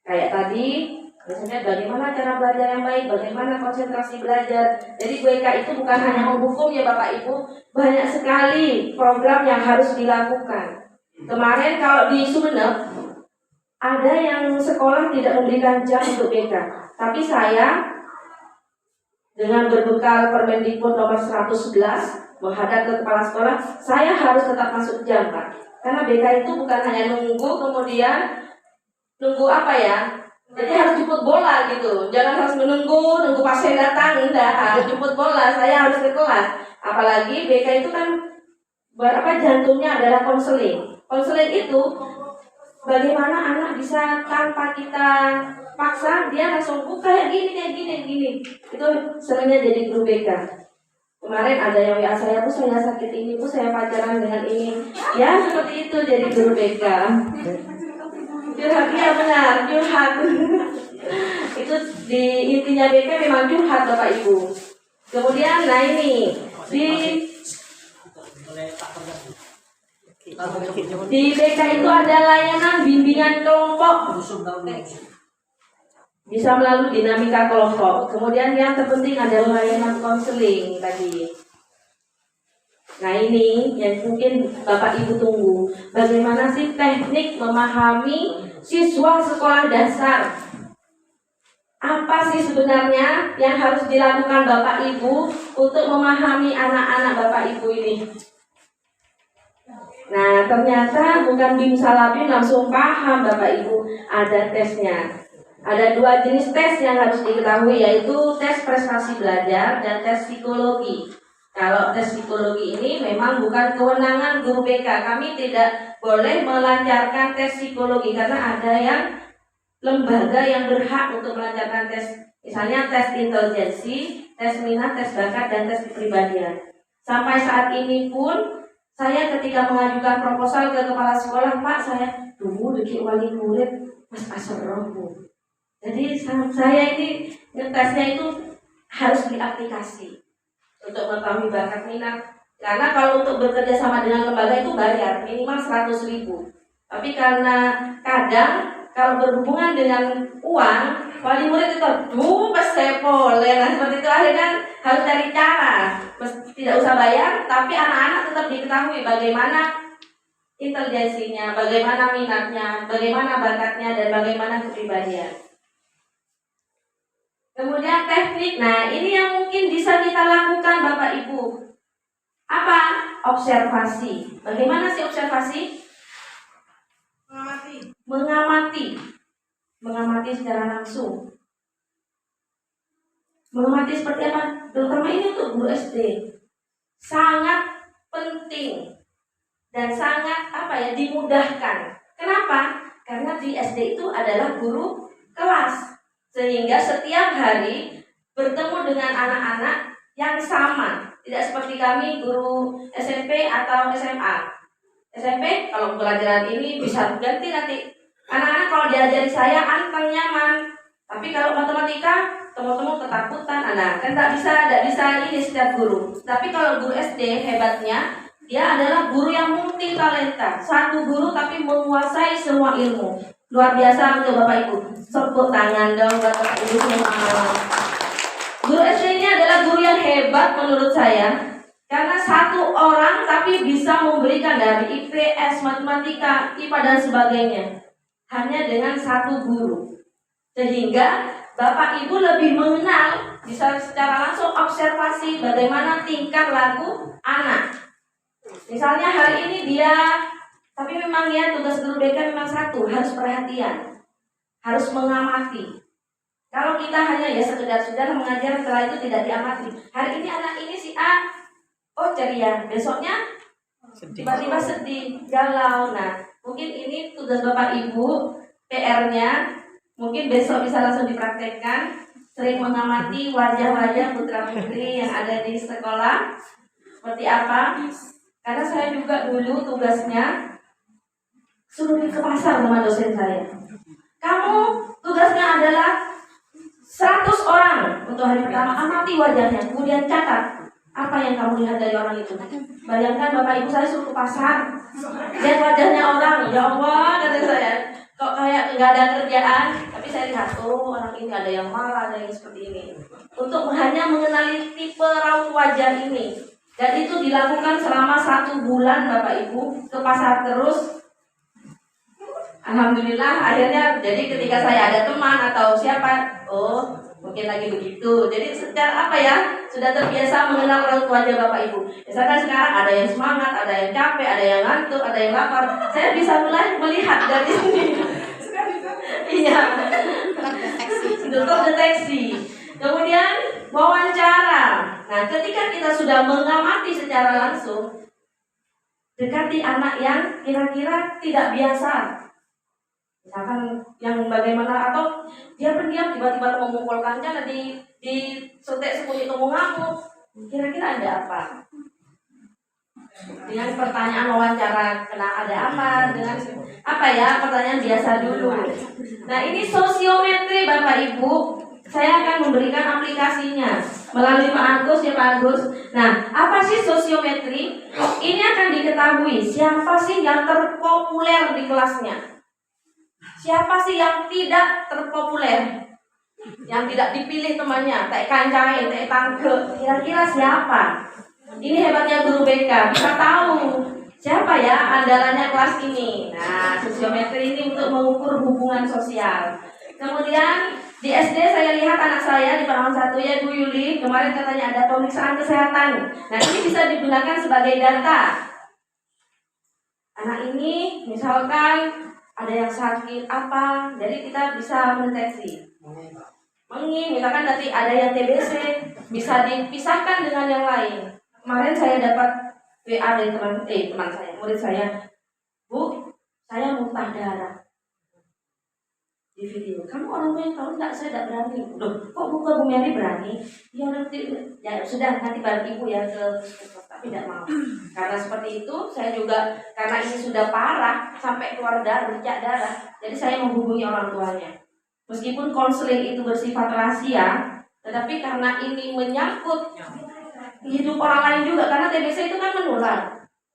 Speaker 2: Kayak tadi, misalnya bagaimana cara belajar yang baik, bagaimana konsentrasi belajar. Jadi BK itu bukan hanya menghukum ya Bapak Ibu, banyak sekali program yang harus dilakukan. Kemarin kalau di Sumeneb, ada yang sekolah tidak memberikan jam untuk BK. Tapi saya dengan berbekal Permendikbud nomor 111 menghadap ke kepala sekolah, saya harus tetap masuk jam Pak. Karena BK itu bukan hanya nunggu kemudian nunggu apa ya? Jadi harus jemput bola gitu. Jangan harus nunggu pasien datang, enggak, harus jemput bola. Saya harus ke kelas. Apalagi BK itu kan jantungnya adalah konseling. Konseling itu bagaimana anak bisa tanpa kita paksa dia langsung kayak gini. Itu seringnya jadi guru BK. Kemarin ada yang WA saya, Bu saya sakit ini, Bu saya pacaran dengan ini. Ya seperti itu jadi guru BK. Curhat, ya benar, curhat. Itu di intinya BK memang curhat Bapak Ibu. Kemudian nah ini di BK itu ada layanan bimbingan kelompok. Bisa melalui dinamika kelompok. Kemudian yang terpenting adalah layanan konseling tadi. Nah ini yang mungkin Bapak Ibu tunggu. Bagaimana sih teknik memahami siswa sekolah dasar? Apa sih sebenarnya yang harus dilakukan Bapak Ibu untuk memahami anak-anak Bapak Ibu ini? Nah, ternyata bukan bim salah bim langsung paham Bapak Ibu. Ada tesnya. Ada 2 jenis tes yang harus diketahui, yaitu tes prestasi belajar dan tes psikologi. Kalau tes psikologi ini memang bukan kewenangan guru BK. Kami tidak boleh melancarkan tes psikologi karena ada yang lembaga yang berhak untuk melancarkan tes, misalnya tes intelijensi, tes minat, tes bakat, dan tes kepribadian. Sampai saat ini pun saya ketika mengajukan proposal ke kepala sekolah, Pak, saya tunggu dikit wali murid Mas Asroh. Jadi saya ini ngetesnya itu harus diaplikasi untuk mengetahui bakat minat. Karena kalau untuk bekerja sama dengan lembaga itu bayar minimal 100.000. Tapi karena kadang kalau berhubungan dengan uang, wali murid itu saya boleh. Nah seperti itu akhirnya harus cari cara. Tidak usah bayar, tapi anak-anak tetap diketahui bagaimana intelijensinya, bagaimana minatnya, bagaimana bakatnya, dan bagaimana kepribadian. Kemudian teknik, nah ini yang mungkin bisa kita lakukan Bapak Ibu. Apa? Observasi. Bagaimana sih observasi? Mengamati secara langsung. Mengamati seperti apa? Terutama ini untuk guru SD. Sangat penting dan sangat dimudahkan. Kenapa? Karena di SD itu adalah guru kelas. Sehingga setiap hari bertemu dengan anak-anak yang sama. Tidak seperti kami guru SMP atau SMA. SMP kalau pelajaran ini bisa ganti nanti. Anak-anak kalau diajari saya anteng nyaman. Tapi kalau matematika teman-teman ketakutan. Nah, kan tidak bisa ini setiap guru. Tapi kalau guru SD hebatnya dia adalah guru yang multi talenta. Satu guru tapi menguasai semua ilmu. Luar biasa untuk Bapak Ibu. Tepuk tangan dong buat Bapak Ibu semua. Guru SD ini adalah guru yang hebat menurut saya. Karena satu orang tapi bisa memberikan dari IPS, matematika, IPA dan sebagainya. Hanya dengan satu guru. Sehingga Bapak Ibu lebih mengenal, bisa secara langsung observasi bagaimana tingkah laku anak. Misalnya hari ini tapi memang ya tugas guru BK memang satu, harus perhatian. Harus mengamati. Kalau kita hanya sekedar sudah mengajar setelah itu tidak diamati. Hari ini anak ini si A ceria, besoknya tiba-tiba sedih, galau. Nah, mungkin ini tugas Bapak Ibu, PR-nya mungkin besok bisa langsung dipraktekkan. Sering mengamati wajah-wajah putra-putri yang ada di sekolah seperti apa. Karena saya juga dulu tugasnya suruh ke pasar sama dosen saya. Kamu tugasnya adalah 100 orang untuk hari pertama, amati wajahnya, kemudian catat apa yang kamu lihat dari orang itu. Bayangkan Bapak Ibu saya suruh ke pasar, lihat wajahnya orang, ya Allah kata saya, kok kayak nggak ada kerjaan. Tapi saya lihat, orang ini ada yang marah, ada yang seperti ini. Untuk hanya mengenali tipe raut wajah ini. Dan itu dilakukan selama 1 bulan Bapak Ibu, ke pasar terus. Alhamdulillah akhirnya jadi ketika saya ada teman atau siapa, mungkin lagi begitu. Jadi secara sudah terbiasa mengenal raut wajah Bapak Ibu. Misalkan sekarang ada yang semangat, ada yang capek, ada yang ngantuk, ada yang lapar. Saya bisa melihat dari sini. Iya. Untuk deteksi. Kemudian wawancara. Nah, ketika kita sudah mengamati secara langsung, dekati anak yang kira-kira tidak biasa. Misalkan yang bagaimana, atau dia pendiam tiba-tiba memukulkannya, nanti di sotek sekulit itu ngamuk. Kira-kira ada apa? Dengan pertanyaan wawancara, ada apa? Dengan pertanyaan biasa dulu. Nah, ini sosiometri Bapak Ibu. Saya akan memberikan aplikasinya melalui Pak Agus ya Pak Agus. Nah, apa sih sosiometri? Ini akan diketahui siapa sih yang terpopuler di kelasnya. Siapa sih yang tidak terpopuler? Yang tidak dipilih temannya, tak kancai, tak tangke. Kira-kira siapa? Ini hebatnya guru BK, bisa tahu siapa ya andalannya kelas ini. Nah, sosiometri ini untuk mengukur hubungan sosial. Kemudian di SD saya lihat anak saya di Perawan 1 ya Bu Yuli, kemarin katanya ada pemeriksaan kesehatan. Nah ini bisa digunakan sebagai data. Anak ini misalkan ada yang sakit apa, jadi kita bisa mendeteksi. Misalkan nanti ada yang TBC, bisa dipisahkan dengan yang lain. Kemarin saya dapat WA dari teman saya, murid saya, Bu, saya muntah darah. Di video, kamu orang tua yang tahu enggak, saya tidak berani. Loh, kok Bu Mary berani? Ya nanti, ya sudah nanti baru ibu ya ke puskesmas, tapi tidak mau. Karena seperti itu, saya juga karena ini sudah parah sampai keluar darah, bercak darah, jadi saya menghubungi orang tuanya. Meskipun konseling itu bersifat rahasia, tetapi karena ini menyangkut hidup orang lain juga, karena TBC itu kan menular,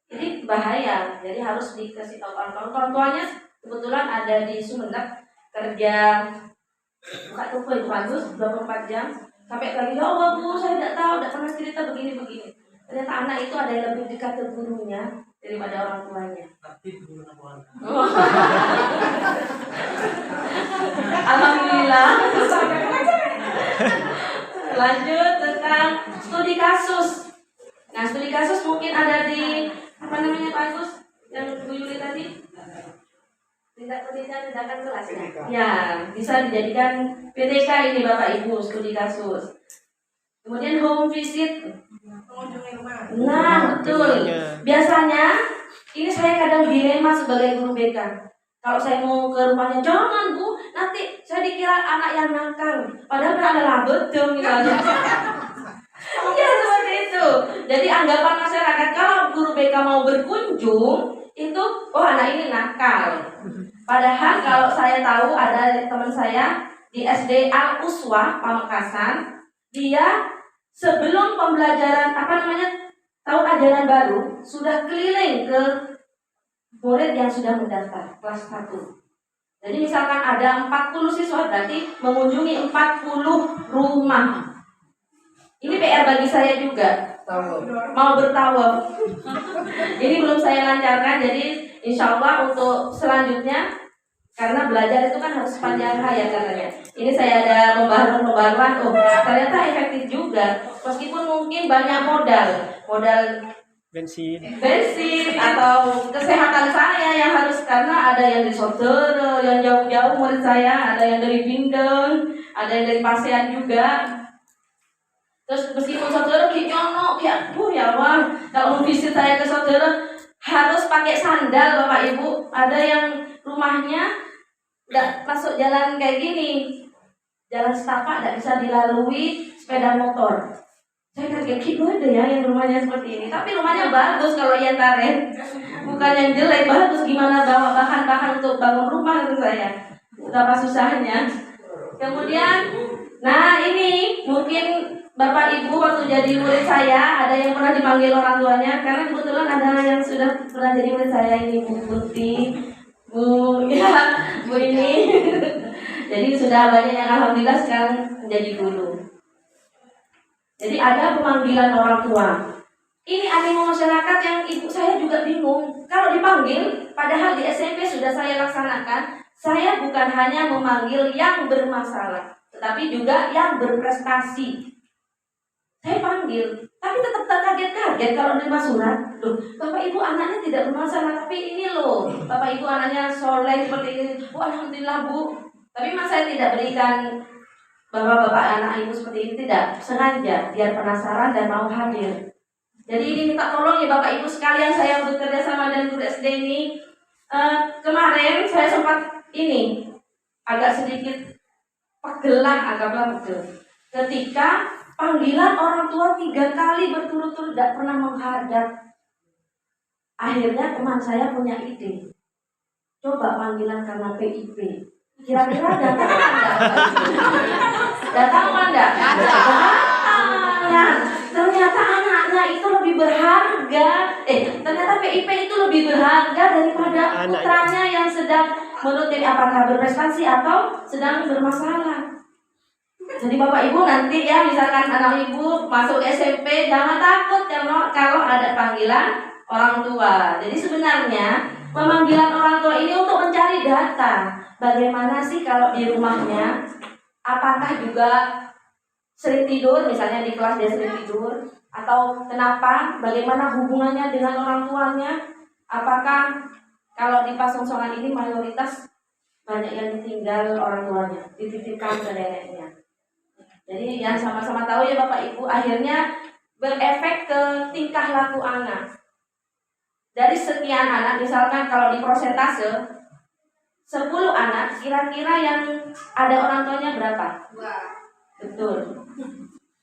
Speaker 2: jadi bahaya, jadi harus dikasih tahu orang tuanya. Kebetulan ada di Sumeneb, kerja buka toko itu bagus 24 jam sampai lagi, ya Allah Bu, saya tidak tahu, tidak pernah cerita begini. Ternyata anak itu ada yang lebih dekat ke gurunya daripada orang tuanya. Alhamdulillah. Lanjut tentang studi kasus. Nah, studi kasus mungkin ada di apa namanya Pak Agus yang Bu Yuli tadi? Tindakan kelas ya? Ya, bisa dijadikan PTK ini Bapak Ibu, studi kasus. Kemudian home visit. Nah, betul. Biasanya ini saya kadang dilema sebagai guru BK. Kalau saya mau ke rumahnya, jangan Bu, nanti saya dikira anak yang nakal. Padahal ada labet dong misalnya. Ya seperti itu. Jadi anggapan masyarakat kalau guru BK mau berkunjung itu, oh anak ini nakal. Padahal kalau saya tahu ada teman saya di SD Al Uswah Pamekasan, dia sebelum pembelajaran tahun ajaran baru sudah keliling ke murid yang sudah mendaftar kelas 1. Jadi misalkan ada 40 siswa, berarti mengunjungi 40 rumah. Ini PR bagi saya juga. Mau bertawaf. Ini belum saya lancarkan, jadi insya Allah untuk selanjutnya, karena belajar itu kan harus sepanjang hayat katanya. Ini saya ada pembaharuan, oh ternyata efektif juga. Meskipun mungkin banyak modal bensin atau kesehatan saya yang harus, karena ada yang dari saudara, yang jauh-jauh murid saya, ada yang dari Bindeng, ada yang dari Pasean juga. Terus meskipun saudara kinyono, aduh ya Allah, kalau visit saya ke saudara harus pakai sandal Bapak Ibu. Ada yang rumahnya nggak masuk jalan kayak gini, jalan setapak nggak bisa dilalui sepeda motor. Saya kaget, gitu ada ya yang rumahnya seperti ini. Tapi rumahnya bagus kalau yang tarik, bukan yang jelek, bagus. Gimana bawa bahan-bahan untuk bangun rumah itu saya, betapa susahnya. Kemudian, nah ini mungkin Bapak Ibu waktu jadi murid saya ada yang pernah dipanggil orang tuanya, karena kebetulan ada yang sudah pernah jadi murid saya, ini Bu Putih, Bu ini. Jadi sudah banyak yang alhamdulillah sekarang menjadi guru. Jadi ada pemanggilan orang tua. Ini animo masyarakat yang ibu saya juga bingung. Kalau dipanggil, padahal di SMP sudah saya laksanakan, saya bukan hanya memanggil yang bermasalah, tetapi juga yang berprestasi. Saya panggil, tapi tetap terkaget-kaget kalau nerima surat. Loh, Bapak Ibu anaknya tidak bermasalah, tapi ini loh, Bapak Ibu anaknya soleh seperti ini. Oh, alhamdulillah Bu. Tapi mas saya tidak berikan bapak-bapak anak ibu seperti ini, tidak, sengaja biar penasaran dan mau hadir. Jadi ini minta tolong ya Bapak Ibu sekalian, saya bekerja sama dengan guru SD ini. Kemarin saya sempat ini agak sedikit pegelah, ketika panggilan orang tua 3 kali berturut-turut tidak pernah menghadap. Akhirnya teman saya punya ide, coba panggilan karena PIP. Kira-kira datang enggak? Datang enggak? Nah, ternyata anaknya itu lebih berharga. Ternyata PIP itu lebih berharga daripada putranya yang sedang menurut apakah berprestasi atau sedang bermasalah. Jadi Bapak Ibu nanti ya, misalkan anak Ibu masuk SMP, jangan takut kalau ada panggilan orang tua. Jadi sebenarnya pemanggilan orang tua ini untuk mencari data. Bagaimana sih kalau di rumahnya? Apakah juga sering tidur, misalnya di kelas dia sering tidur, atau kenapa? Bagaimana hubungannya dengan orang tuanya? Apakah kalau di Pasongsongan ini mayoritas banyak yang ditinggal orang tuanya, dititipkan ke neneknya. Jadi yang sama-sama tahu ya Bapak Ibu, akhirnya berefek ke tingkah laku anak. Dari sekian anak, misalkan kalau di prosentase 10 anak, kira-kira yang ada orang tuanya berapa? Betul.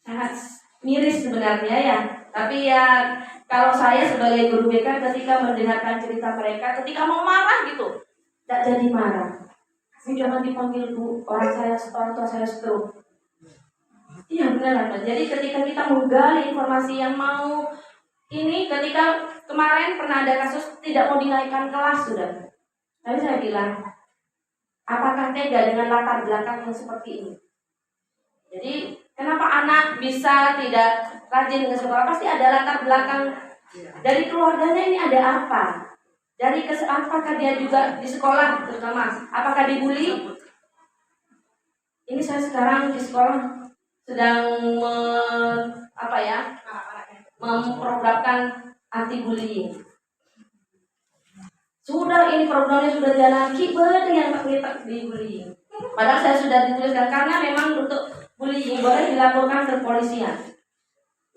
Speaker 2: Sangat miris sebenarnya ya. Tapi ya kalau saya sebagai guru BK ketika mendengarkan cerita mereka, ketika mau marah gitu, tidak jadi marah. Ini jangan dipanggil Bu, orang tua saya stroke. Iya benar kan. Jadi ketika kita menggali informasi yang mau ini, ketika kemarin pernah ada kasus tidak mau dinaikkan kelas sudah. Tapi saya bilang, apakah tega dengan latar belakang yang seperti ini? Jadi kenapa anak bisa tidak rajin ke sekolah? Pasti ada latar belakang dari keluarganya, ini ada apa? Dari apakah dia juga di sekolah terutama? Apakah dibully? Ini saya sekarang di sekolah sedang memprogramkan anti bullying. Sudah ini programnya sudah jalan, banyak yang tak di bullying. Padahal saya sudah dituliskan karena memang untuk bullying boleh dilaporkan ke kepolisian.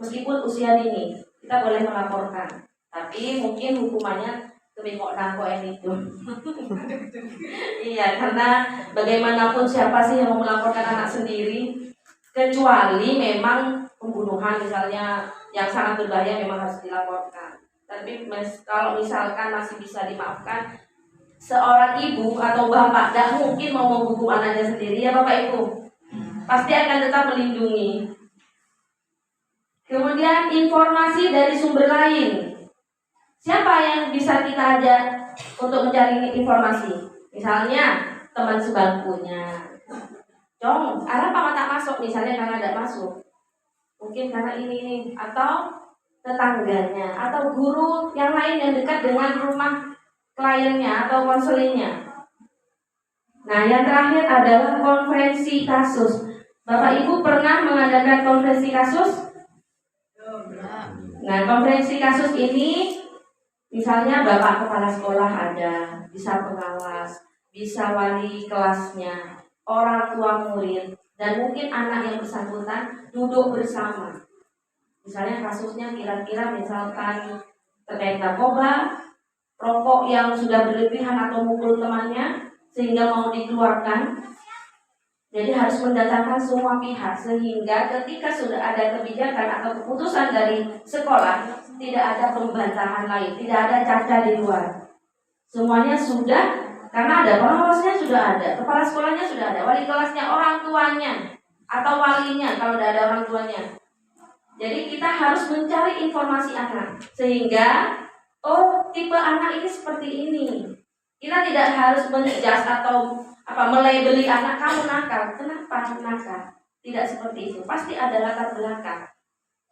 Speaker 2: Meskipun usia dini, kita boleh melaporkan. Tapi mungkin hukumannya bengok-nangkok yang itu. Iya, karena bagaimanapun siapa sih yang mau melaporkan anak sendiri, kecuali memang pembunuhan misalnya yang sangat berbahaya memang harus dilaporkan. Tapi kalau misalkan masih bisa dimaafkan, seorang ibu atau bapak tidak mungkin mau menghukum anaknya sendiri ya Bapak Ibu. Pasti akan tetap melindungi. Kemudian informasi dari sumber lain. Siapa yang bisa kita ajak untuk mencari informasi? Misalnya teman sebangkunya. Jong, kenapa tak masuk? Misalnya karena tidak masuk. Mungkin karena ini. Atau tetangganya. Atau guru yang lain yang dekat dengan rumah kliennya atau konselingnya. Nah, yang terakhir adalah konferensi kasus. Bapak Ibu pernah mengadakan konferensi kasus? Nah, konferensi kasus ini misalnya Bapak Kepala Sekolah ada, bisa pengawas, bisa wali kelasnya, orang tua murid, dan mungkin anak yang bersangkutan duduk bersama. Misalnya kasusnya kira-kira misalkan terkait narkoba, rokok yang sudah berlebihan atau mukul temannya sehingga mau dikeluarkan. Jadi harus mendatangkan semua pihak sehingga ketika sudah ada kebijakan atau keputusan dari sekolah, tidak ada pembantahan lain, tidak ada cacat di luar. Semuanya sudah, karena ada pengawasnya sudah ada, kepala sekolahnya sudah ada, wali kelasnya, orang tuanya atau walinya kalau tidak ada orang tuanya. Jadi kita harus mencari informasi anak sehingga tipe anak ini seperti ini. Kita tidak harus menjudge atau melabeli anak kamu nakal. Kenapa nakal? Tidak seperti itu. Pasti ada latar belakang.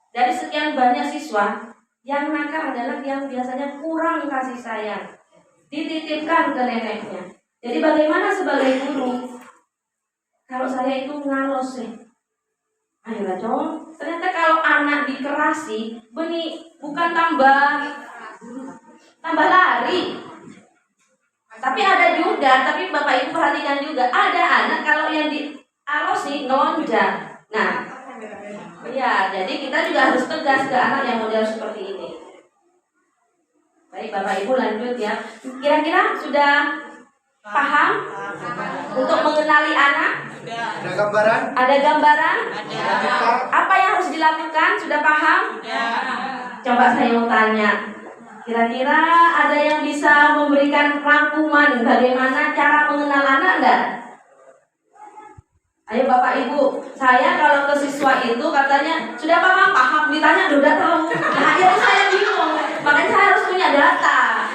Speaker 2: Dari sekian banyak siswa, yang nakal adalah yang biasanya kurang kasih sayang, dititipkan ke neneknya. Jadi bagaimana sebagai guru? Kalau saya itu ngalos ayolah Cong. Ternyata kalau anak dikerasi, bukan tambah lari. Tapi ada juga, tapi Bapak Ibu perhatikan juga, ada anak kalau yang dialosi ngelonjak. Nah, iya, jadi kita juga harus tegas ke anak yang model seperti ini. Baik Bapak Ibu lanjut ya. Kira-kira sudah paham untuk mengenali anak?
Speaker 1: Ada gambaran?
Speaker 2: Ada gambaran?
Speaker 4: Ada.
Speaker 2: Apa yang harus dilakukan? Sudah paham? Coba saya mau tanya. Kira-kira ada yang bisa memberikan rangkuman bagaimana cara mengenal anak enggak? Ayo Bapak Ibu, saya kalau ke siswa itu katanya sudah paham, ditanya udah tahu. Nah, itu saya bingung, makanya saya harus punya data.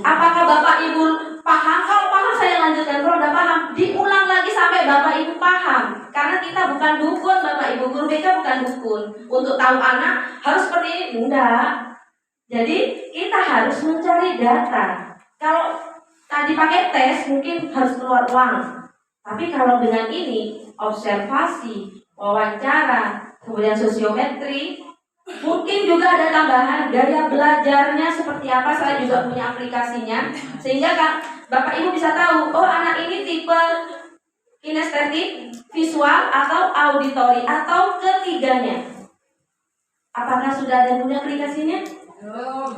Speaker 2: Apakah Bapak Ibu paham? Kalau paham saya lanjutkan, kalau udah paham diulang lagi sampai Bapak Ibu paham. Karena kita bukan dukun Bapak Ibu, guru BK bukan dukun. Untuk tahu anak harus seperti ini, enggak. Jadi kita harus mencari data. Kalau tadi pakai tes mungkin harus keluar uang. Tapi kalau dengan ini observasi, wawancara, kemudian sosiometri, mungkin juga ada tambahan gaya belajarnya seperti apa. Saya juga punya aplikasinya, sehingga Bapak Ibu bisa tahu, oh anak ini tipe kinestetik, visual, atau auditori, atau ketiganya. Apakah sudah ada yang punya aplikasinya?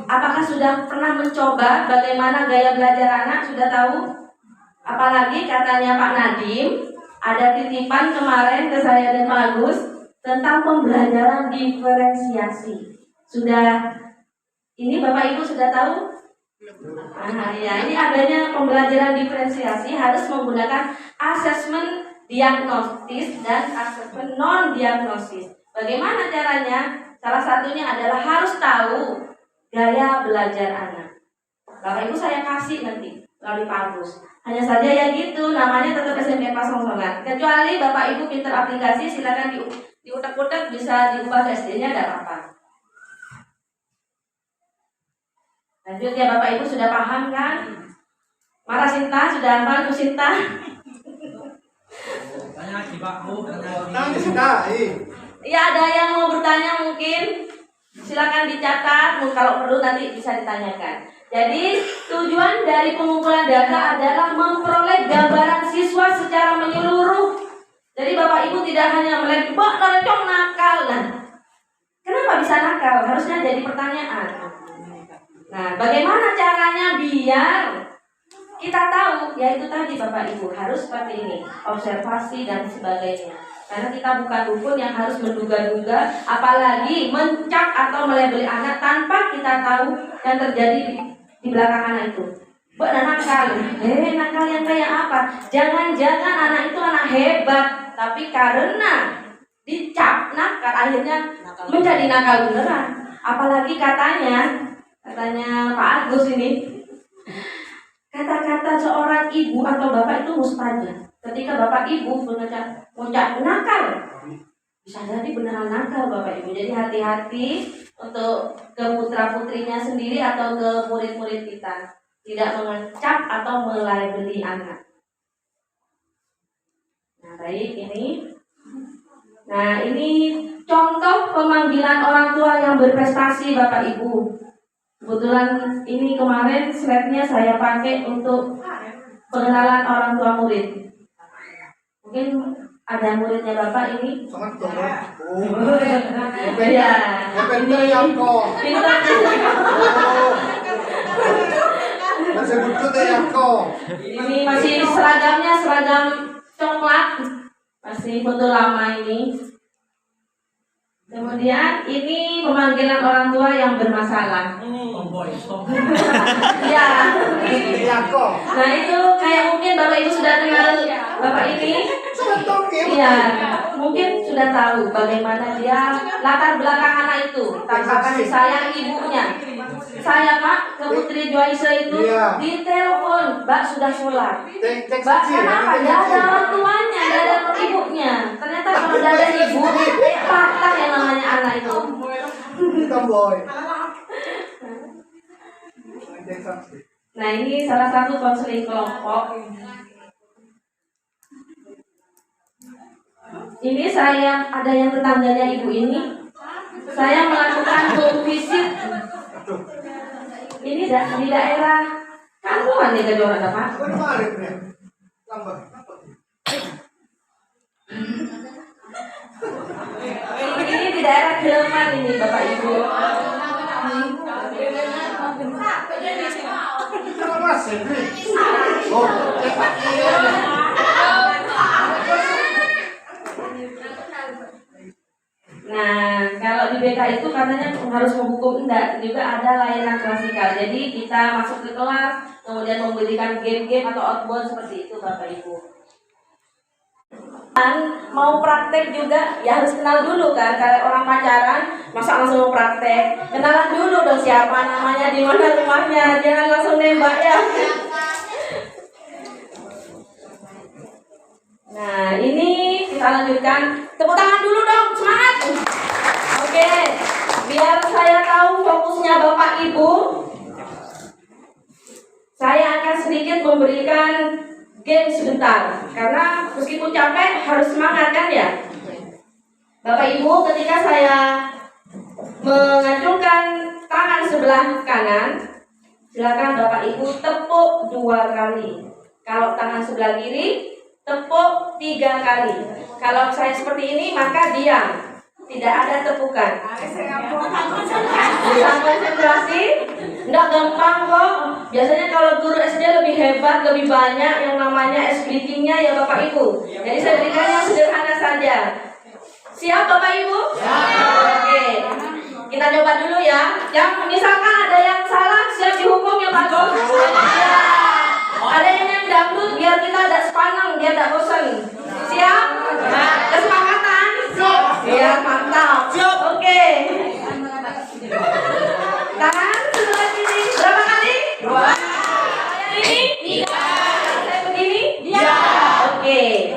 Speaker 2: Apakah sudah pernah mencoba bagaimana gaya belajar anak? Sudah tahu? Apalagi katanya Pak Nadiem, ada titipan kemarin ke saya dan Pak Agus tentang pembelajaran diferensiasi. Sudah, ini Bapak Ibu sudah tahu? Nah, ya, ini adanya pembelajaran diferensiasi harus menggunakan asesmen diagnostis dan asesmen non diagnosis. Bagaimana caranya? Salah satunya adalah harus tahu gaya belajar anak. Bapak Ibu saya kasih nanti melalui Pak Agus. Hanya saja ya gitu, namanya tetap SMP Pasongsolan. Kecuali Bapak Ibu pinter aplikasi, silakan diutak-utak, bisa diubah ke SD-nya, tidak apa-apa. Lanjut ya Bapak Ibu, sudah paham kan? Mara Sinta, sudah hafal Bu Sinta?
Speaker 3: Tanya lagi Pak,
Speaker 2: Iya, ada yang mau bertanya mungkin? Silakan dicatat, kalau perlu nanti bisa ditanyakan. Jadi tujuan dari pengumpulan data adalah memperoleh gambaran siswa secara menyeluruh. Jadi Bapak Ibu tidak hanya melihat, "Mbak, Narcong nakal." Nah, kenapa bisa nakal? Harusnya jadi pertanyaan. Nah, bagaimana caranya biar kita tahu? Yaitu tadi Bapak Ibu harus seperti ini, observasi dan sebagainya. Karena kita bukan dukun yang harus menduga-duga, apalagi mencap atau melebeli anak tanpa kita tahu yang terjadi di belakang anak itu. Mbak, nakal. Nakal yang kayak apa? Jangan-jangan anak itu anak hebat, tapi karena dicap nakal akhirnya menjadi nakal beneran. Apalagi katanya Pak Agus ini, kata-kata seorang ibu atau bapak itu mustajab. Ketika bapak ibu mengucap nakal, bisa jadi beneran nakal Bapak Ibu. Jadi hati-hati untuk ke putra-putrinya sendiri atau ke murid-murid kita, tidak mengecap atau melabeli anak. Nah, baik ini. Nah, ini contoh pemanggilan orang tua yang berprestasi Bapak Ibu. Kebetulan ini kemarin slide-nya saya pakai untuk pengenalan orang tua murid. Mungkin ada muridnya Bapak ini. Iya.
Speaker 1: Pinter ya kok.
Speaker 2: Pintar.
Speaker 1: Masih butuh ya kok.
Speaker 2: Ini masih seragamnya seragam coklat. Masih foto lama ini. Kemudian ini pemanggilan orang tua yang bermasalah. Iya. Nah itu kayak mungkin Bapak Ibu sudah kenal Bapak ini. Iya. Mungkin sudah tahu bagaimana dia latar belakang anak itu tanpa kasih sayang ibunya. Saya Pak ke Putri Joyce itu ditelepon, Mbak sudah sholat. Mbak kenapa? Tidak ada orang tuanya, tidak ada ibunya. Ternyata kalau tidak ada ibu, patah yang namanya anak itu. Nah ini salah satu konseling kelompok. Ini saya ada yang tetangganya ibu ini. Saya melakukan home visit. Ini di daerah Kantuan nih Kejoran Pak. Ini di daerah Geleman ini Bapak Ibu. Nah, kalau di BK itu katanya harus menghukum, enggak, juga ada layanan klasikal. Jadi kita masuk ke kelas, kemudian memberikan game-game atau outbound seperti itu Bapak Ibu. Dan mau praktek juga, ya harus kenal dulu kan. Kalau orang pacaran, masa langsung mau praktek? Kenalan dulu dong siapa namanya, di mana rumahnya, jangan langsung nembak ya. Nah, ini kita lanjutkan. Tepuk tangan dulu dong, semangat. Oke, biar saya tahu fokusnya Bapak Ibu. Saya memberikan game sebentar, karena meskipun capek harus semangat kan ya. Bapak Ibu, ketika saya mengacungkan tangan sebelah kanan, silakan Bapak Ibu tepuk 2 kali. Kalau tangan sebelah kiri, tepuk 3 kali. Kalau saya seperti ini, maka diam, tidak ada tepukan. Bisa konsentrasi, nggak gampang kok. Biasanya kalau guru SD lebih hebat, lebih banyak yang namanya speakingnya ya Bapak Ibu. Jadi saya berikan yang sederhana saja. Siap Bapak Ibu? Oke, kita coba dulu ya. Yang misalkan ada yang salah, siap dihukum ya Pak Gus. Ya. Ada yang dangdut, biar kita ada sepanang, biar tidak bosan. Siap? Nah, kesepakatan? Ya, mantap. Oke. Tangan sebelah sini. Berapa kali? 2. Yang ini? 3. Saya begini? Iya. Oke.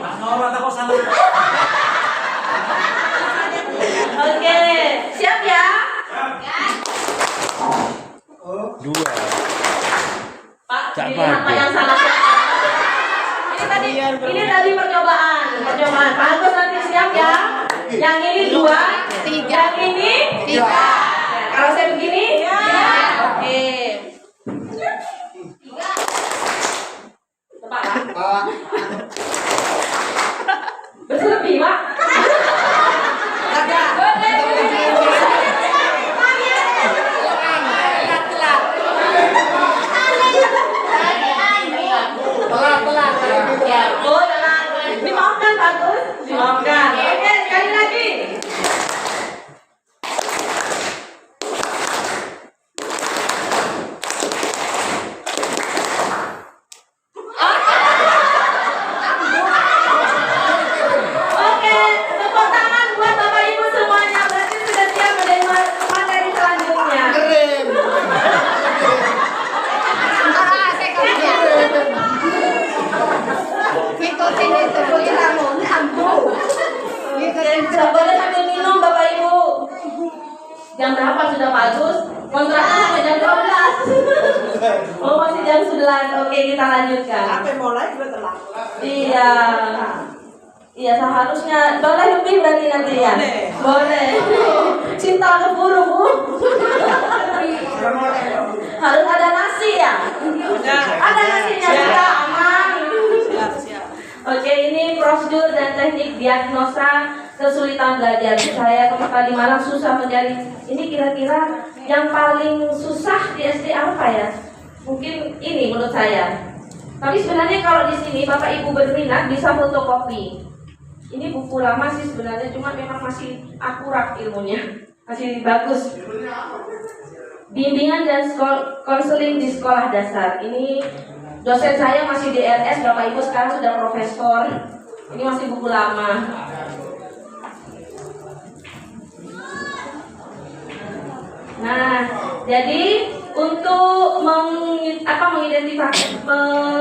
Speaker 2: Oke, siap ya?
Speaker 5: Dua.
Speaker 2: Pak,
Speaker 5: Cak
Speaker 2: ini apa
Speaker 5: Pak.
Speaker 2: yang salah? Ini tadi percobaan. Pak Agus nanti siap ya? Yang ini 2, yang ini 3. Kalau saya begini? Ya. Oke. Tepat Pak. Berlebih Pak. Dimaafkan Pak Gus? Dimaafkan. Oke, sekali lagi. Oke, tepuk tangan buat Bapak Ibu semuanya. Berarti sudah siap menerima materi selanjutnya. Tidak boleh sambil minum Bapak Ibu. Jam berapa sudah Pak Agus? Kontraknya sampai jam 12. Oh masih jam 11. Oke, kita lanjutkan.
Speaker 6: Sampai mulai juga telat.
Speaker 2: Iya. Iya, seharusnya boleh lebih berarti nanti ya. Boleh. Cinta keburu Bu. Harus ada nasi ya. Ada nasinya juga aman.
Speaker 6: Siap.
Speaker 2: Oke, ini prosedur dan teknik diagnosa kesulitan belajar. Saya tadi malam susah mencari. Ini kira-kira yang paling susah di SD apa ya? Mungkin ini menurut saya. Tapi sebenarnya kalau di sini Bapak Ibu berminat bisa fotokopi. Ini buku lama sih sebenarnya, cuma memang masih akurat ilmunya, masih bagus. Bimbingan dan konseling di sekolah dasar. Ini dosen saya masih di RS, Bapak Ibu sekarang sudah profesor. Ini masih buku lama. Nah, jadi untuk mengidentifikasi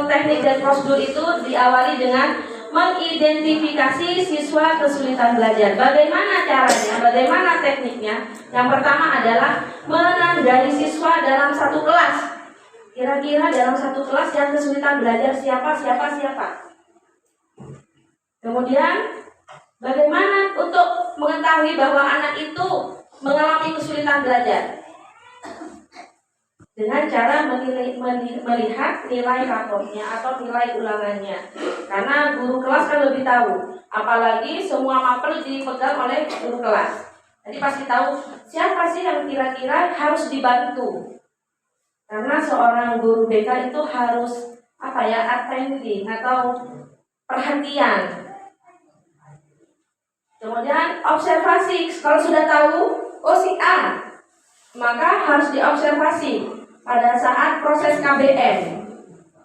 Speaker 2: teknik dan prosedur itu diawali dengan mengidentifikasi siswa kesulitan belajar. Bagaimana caranya? Bagaimana tekniknya? Yang pertama adalah menandai siswa dalam satu kelas. Kira-kira dalam satu kelas yang kesulitan belajar siapa? Kemudian bagaimana untuk mengetahui bahwa anak itu mengalami kesulitan belajar? Dengan cara melihat nilai raportnya atau nilai ulangannya. Karena guru kelas kan lebih tahu. Apalagi semua mapel dipegang oleh guru kelas. Jadi pasti tahu siapa sih yang kira-kira harus dibantu. Karena seorang guru BK itu harus attending atau perhatian. Kemudian observasi. Kalau sudah tahu, oh si A, maka harus diobservasi pada saat proses KBM,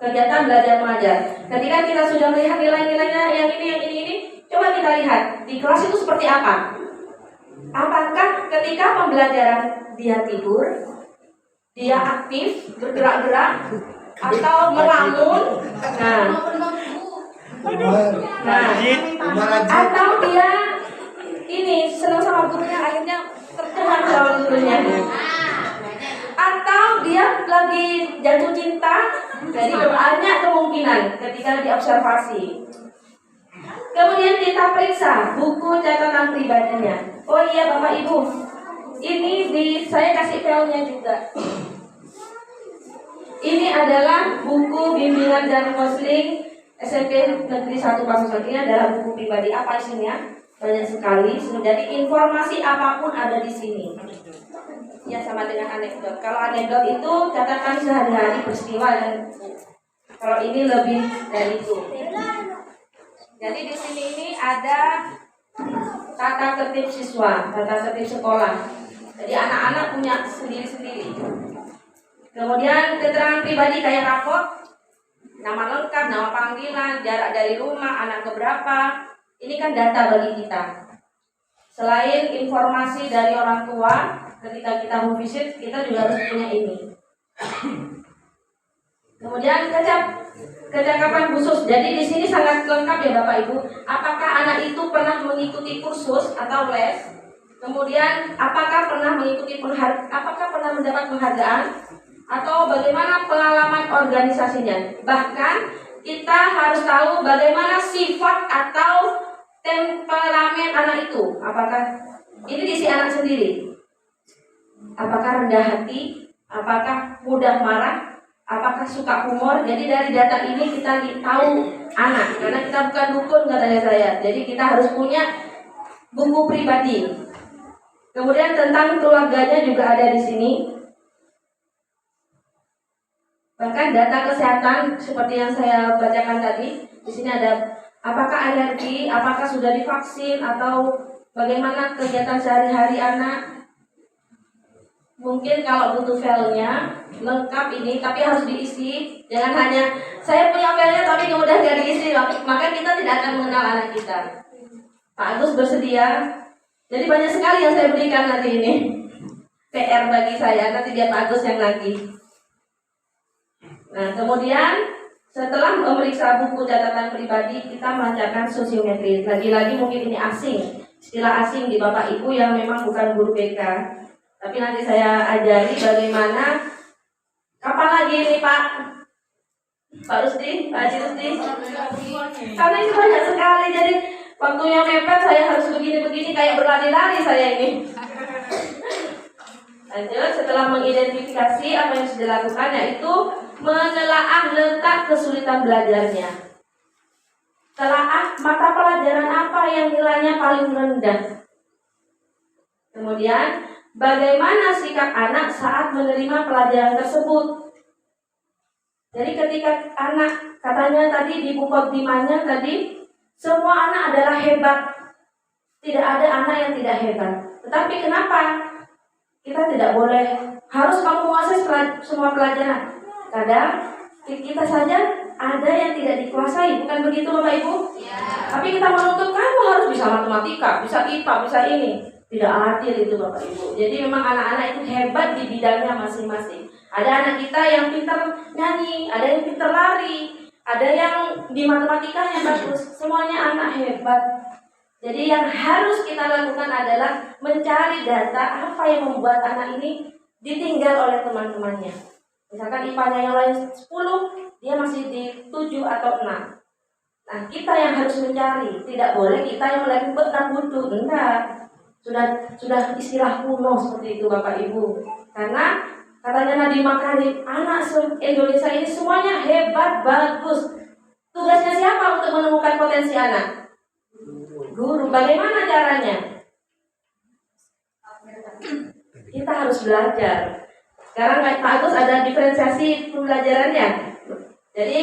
Speaker 2: kegiatan belajar mengajar. Ketika kita sudah melihat nilai-nilainya yang ini, coba kita lihat di kelas itu seperti apa. Apakah ketika pembelajaran dia tidur, dia aktif, bergerak-gerak, atau melamun? Atau dia ini senang sama gurunya, akhirnya tercengang sama gurunya. Atau dia lagi jatuh cinta Jadi banyak kemungkinan ketika diobservasi. Kemudian kita periksa buku catatan pribadinya. Oh iya Bapak Ibu, ini saya kasih filenya juga. Ini adalah buku bimbingan dan konseling SMP Negeri 1 Pasuruan. Ini adalah buku pribadi. Apa isinya? Banyak sekali. Jadi informasi apapun ada di sini. Ya sama dengan anekdot. Kalau anekdot itu catatan sehari-hari peristiwa dan kalau ini lebih dari itu. Jadi di sini ini ada tata tertib siswa, tata tertib sekolah. Jadi anak-anak punya sendiri-sendiri. Kemudian keterangan pribadi kayak rapor, nama lengkap, nama panggilan, jarak dari rumah, anak keberapa. Ini kan data bagi kita. Selain informasi dari orang tua, ketika kita mau visit, kita juga harus punya ini. Kemudian kecakapan khusus. Jadi di sini sangat lengkap ya Bapak Ibu. Apakah anak itu pernah mengikuti kursus atau les? Kemudian apakah pernah mendapat penghargaan? Atau bagaimana pengalaman organisasinya? Bahkan kita harus tahu bagaimana sifat atau temperamen anak itu. Apakah ini diisi anak sendiri? Apakah rendah hati? Apakah mudah marah? Apakah suka humor? Jadi dari data ini kita tahu anak. Karena kita bukan dukun katanya saya. Jadi kita harus punya buku pribadi. Kemudian tentang keluarganya juga ada di sini. Bahkan data kesehatan seperti yang saya bacakan tadi, di sini ada apakah alergi, apakah sudah divaksin atau bagaimana kegiatan sehari-hari anak. Mungkin kalau butuh filenya lengkap ini, tapi harus diisi. Jangan hanya saya punya filenya tapi kemudian nggak diisi, maka kita tidak akan mengenal anak kita. Pak Agus bersedia. Jadi banyak sekali yang saya berikan nanti ini. PR bagi saya, nanti dia Pak Agus yang lagi. Nah, kemudian setelah memeriksa buku catatan pribadi, kita melancarkan sosiometri. Lagi-lagi mungkin ini asing, istilah asing di Bapak Ibu yang memang bukan guru BK. Tapi nanti saya ajari bagaimana. Kapan lagi ini Pak Rusdi, Pak Haji Rusdi? Karena ini banyak sekali, jadi waktunya mepet, saya harus begini-begini kayak berlari-lari saya ini. Lanjut, setelah mengidentifikasi apa yang sudah dilakukan, yaitu menelaah letak kesulitan belajarnya. Telaah mata pelajaran apa yang nilainya paling rendah. Kemudian, bagaimana sikap anak saat menerima pelajaran tersebut. Jadi ketika anak, katanya tadi di buku dimanya tadi, semua anak adalah hebat. Tidak ada anak yang tidak hebat. Tetapi kenapa kita tidak boleh harus kamu menguasai semua pelajaran? Kadang kita saja ada yang tidak dikuasai, bukan begitu Bapak Ibu? Ya. Tapi kita menuntut kamu harus bisa matematika, bisa IPA, bisa ini. Tidak adil itu Bapak Ibu. Jadi memang anak-anak itu hebat di bidangnya masing-masing. Ada anak kita yang pintar nyanyi, ada yang pintar lari, ada yang di matematikanya bagus. Semuanya anak hebat. Jadi yang harus kita lakukan adalah mencari data apa yang membuat anak ini ditinggal oleh teman-temannya. Misalkan IPA-nya yang lain 10, dia masih di 7 atau 6. Nah, kita yang harus mencari. Tidak boleh kita yang lagi butuh. Enggak. Sudah istilah kuno seperti itu Bapak Ibu. Karena katanya Nadiem Makarim, anak Indonesia ini semuanya hebat, bagus. Tugasnya siapa untuk menemukan potensi anak? Guru. Bagaimana caranya? Kita harus belajar. Sekarang Pak Agus ada diferensiasi pembelajarannya. Jadi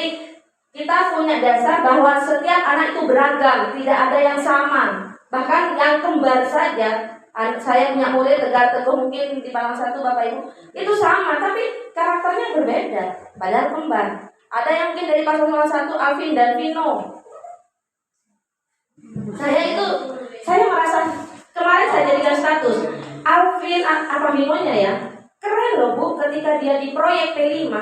Speaker 2: kita punya dasar bahwa setiap anak itu beragam, tidak ada yang sama. Bahkan yang kembar saja, saya punya murid Tegar Teguh mungkin di Palang 1 Bapak Ibu, itu sama, tapi karakternya berbeda, padahal kembar. Ada yang mungkin dari Palang 1, Alvin dan Vino. Saya merasa, kemarin saya jadikan status, Alvin, apa Vinonya ya, keren loh Bu, ketika dia di proyek P5,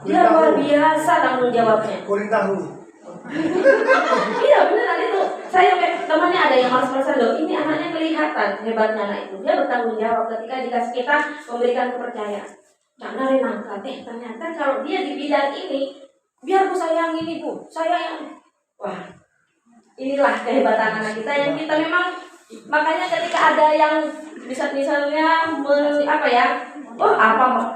Speaker 2: dia luar biasa tanggung jawabnya.
Speaker 1: Kulit tahu.
Speaker 2: Iya beneran itu. Saya temannya ada yang malas-malasan loh. Ini anaknya kelihatan hebatnya anak itu. Dia bertanggung jawab ketika dikasih kita memberikan kepercayaan. Karena Renangka ternyata kalau dia di bidang ini Biar Bu sayang ini Bu, saya yang wah inilah kehebatan anak kita yang kita memang makanya ketika ada yang misalnya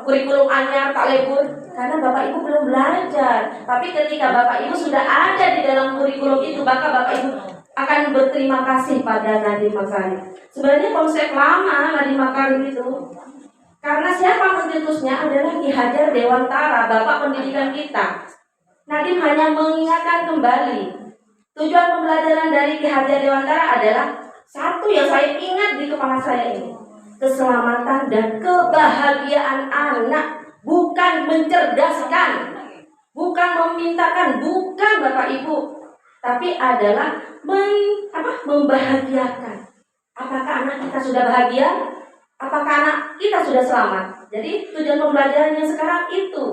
Speaker 2: kurikulum anyar tak lebur karena Bapak Ibu belum belajar. Tapi ketika Bapak Ibu sudah ada di dalam kurikulum itu, maka Bapak Ibu akan berterima kasih pada Nadiem Makarim. Sebenarnya konsep lama Nadiem Makarim itu, karena siapa pencetusnya adalah Ki Hajar Dewantara, Bapak pendidikan kita. Nadiem hanya mengingatkan kembali tujuan pembelajaran dari Ki Hajar Dewantara adalah satu yang saya ingat di kepala saya ini, keselamatan dan kebahagiaan anak, bukan mencerdaskan, bukan memintakan, bukan Bapak Ibu, tapi adalah membahagiakan. Apakah anak kita sudah bahagia? Apakah anak kita sudah selamat? Jadi tujuan pembelajarannya sekarang itu.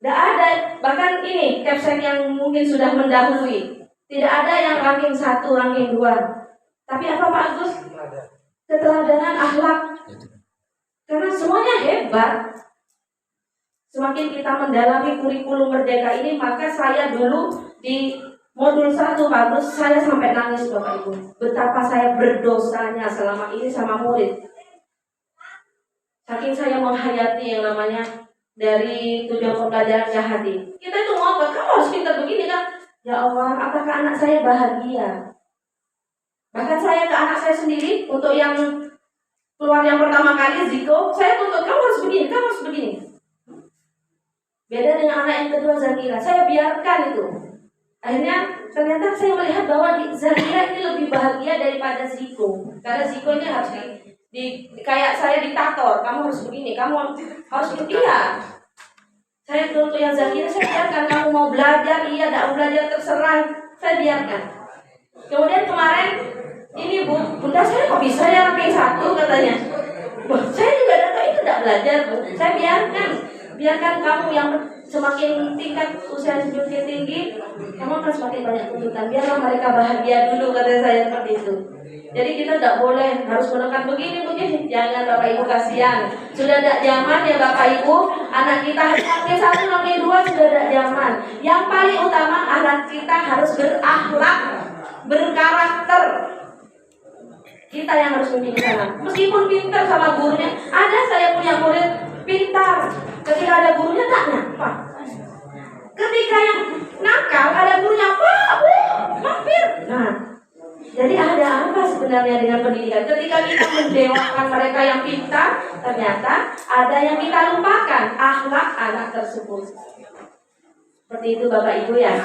Speaker 2: Tidak ada, bahkan ini Capsek yang mungkin sudah mendahului. Tidak ada yang ranking 1, ranking 2. Tapi apa Pak Agus? Keteladanan akhlak. Karena semuanya hebat. Semakin kita mendalami kurikulum Merdeka ini, maka saya dulu di modul 1 Pak Agus, saya sampai nangis Bapak Ibu. Betapa saya berdosanya selama ini sama murid. Saking saya menghayati yang namanya dari tujuan pembelajaran hati. Kita itu ngotot, kamu harus pintar begini kan? Ya Allah, apakah anak saya bahagia? Bahkan saya ke anak saya sendiri, untuk yang keluar yang pertama kali Ziko, saya tuntut, kamu harus begini, kamu harus begini. Beda dengan anak yang kedua Zakira, saya biarkan itu. Akhirnya ternyata saya melihat bahwa Zakira ini lebih bahagia daripada Ziko. Karena Ziko ini harus kayak saya diktator, kamu harus begini, kamu harus begini. Iya. Saya untuk yang Zakira, saya biarkan kamu mau belajar, iya, tidak mau belajar terserah, saya biarkan. Kemudian kemarin ini bunda saya kok bisa ya ranking 1 katanya. Saya juga data itu tidak belajar Bu. Saya biarkan kamu yang semakin tingkat usia semakin tinggi, kamu akan semakin banyak tuntutan. Biarlah mereka bahagia dulu, kata saya seperti itu. Jadi kita tidak boleh harus menekan begini. Jangan Bapak Ibu, kasihan. Sudah tidak zaman ya Bapak Ibu. Anak kita harus ranking 1, ranking 2 sudah tidak zaman. Yang paling utama anak kita harus berakhlak, berkarakter. Kita yang harus memilih sana. Meskipun pintar sama gurunya. Ada saya punya murid pintar, ketika ada gurunya tak nyapa. Ketika yang nakal ada gurunya, Pak, Bu, mampir. Nah, jadi ada apa sebenarnya dengan pendidikan? Ketika kita mendewakan mereka yang pintar, ternyata ada yang kita lupakan, akhlak anak tersebut. Seperti itu Bapak Ibu ya.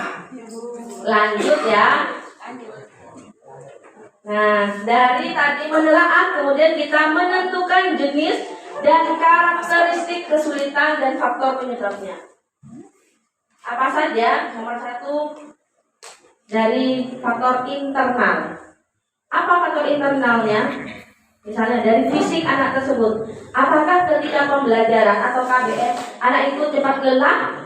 Speaker 2: Lanjut ya. Nah, dari tadi menelaah, kemudian kita menentukan jenis dan karakteristik kesulitan dan faktor penyebabnya. Apa saja? Nomor 1, dari faktor internal. Apa faktor internalnya? Misalnya dari fisik anak tersebut. Apakah ketika pembelajaran atau KBM anak itu cepat lelah,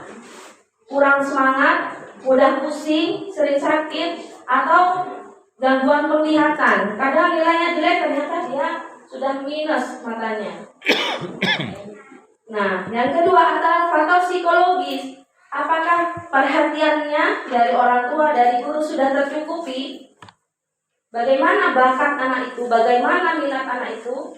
Speaker 2: kurang semangat, mudah pusing, sering sakit, atau gangguan penglihatan. Kadang nilainya jelek, ternyata dia sudah minus matanya. Nah, yang kedua adalah faktor psikologis. Apakah perhatiannya dari orang tua, dari guru sudah tercukupi? Bagaimana bakat anak itu, bagaimana minat anak itu,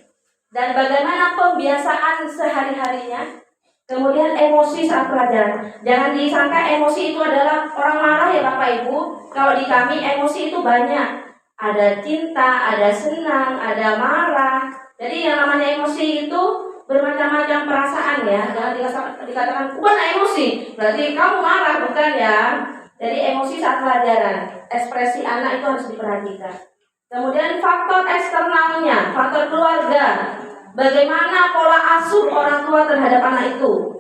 Speaker 2: dan bagaimana pembiasaan sehari-harinya. Kemudian emosi saat pelajaran. Jangan disangka emosi itu adalah orang marah ya Bapak Ibu. Kalau di kami emosi itu banyak. Ada cinta, ada senang, ada marah. Jadi yang namanya emosi itu bermacam-macam perasaan ya. Jangan dikatakan bukan emosi, berarti kamu marah, bukan ya. Jadi emosi saat pelajaran, ekspresi anak itu harus diperhatikan. Kemudian faktor eksternalnya, faktor keluarga. Bagaimana pola asuh orang tua terhadap anak itu?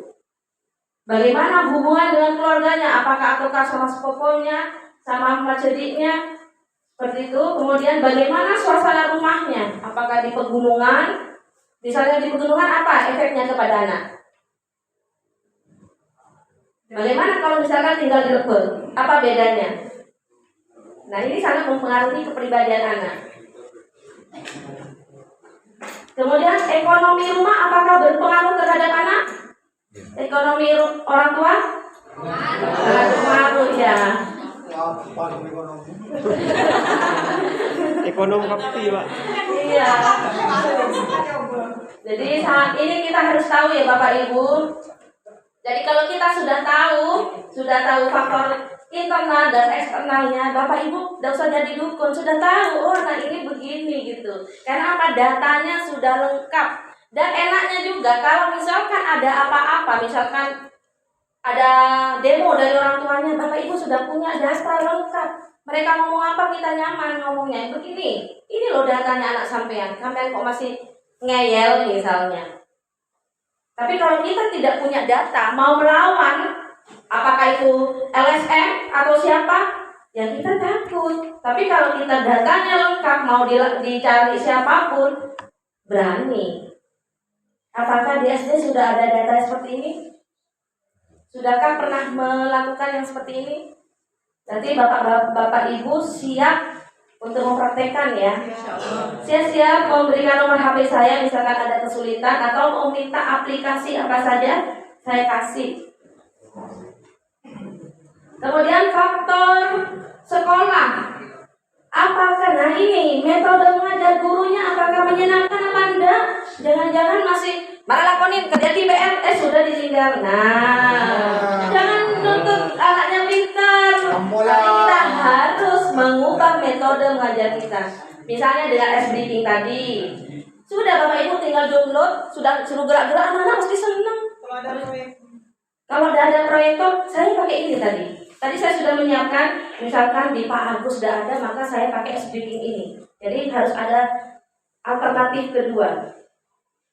Speaker 2: Bagaimana hubungan dengan keluarganya? Apakah ataukah sama sepupunya, sama macediknya? Seperti itu. Kemudian bagaimana suasana rumahnya? Apakah di pegunungan? Misalnya di pegunungan, apa efeknya kepada anak? Bagaimana kalau misalkan tinggal di Lebel? Apa bedanya? Nah, ini sangat mempengaruhi kepribadian anak. Kemudian ekonomi rumah apakah berpengaruh terhadap anak? Ekonomi orang tua? Sangat berpengaruh ya.
Speaker 5: Ekonom kapti, Pak.
Speaker 2: Iya. Jadi saat ini kita harus tahu ya Bapak Ibu. Jadi kalau kita sudah tahu faktor internal dan eksternalnya, Bapak Ibu tidak usah jadi dukun, sudah tahu, oh nah ini begini gitu. Karena apa? Datanya sudah lengkap. Dan enaknya juga kalau misalkan ada apa-apa, misalkan ada demo dari orang tuanya, Bapak Ibu sudah punya data lengkap. Mereka ngomong apa kita nyaman ngomongnya. Begini, ini loh datanya anak sampean kok masih ngeyel misalnya. Tapi kalau kita tidak punya data, mau melawan, apakah itu LSM atau siapa, ya kita takut. Tapi kalau kita datanya lengkap, mau dicari siapapun, berani. Apakah di SD sudah ada data seperti ini? Sudahkah pernah melakukan yang seperti ini? Nanti Bapak Ibu siap untuk mempraktekkan ya. Saya siap memberikan nomor HP saya misalkan ada kesulitan atau mau minta aplikasi apa saja saya kasih. Kemudian faktor sekolah. Apakah nah ini metode mengajar gurunya apakah menyenangkan apa enggak? Jangan-jangan masih malah lakonin kerja di PR sudah ditinggal. Nah, jangan nuntut anaknya pintar. Tapi kita harus mengubah metode mengajar kita. Misalnya dengan SBP tadi. Sudah Bapak Ibu tinggal download, sudah suruh gerak-gerak, anak-anak pasti senang. Kalau ada proyektor, saya pakai ini tadi. Tadi saya sudah menyiapkan, misalkan di Pak Agus sudah ada, maka saya pakai SBP ini. Jadi harus ada alternatif kedua.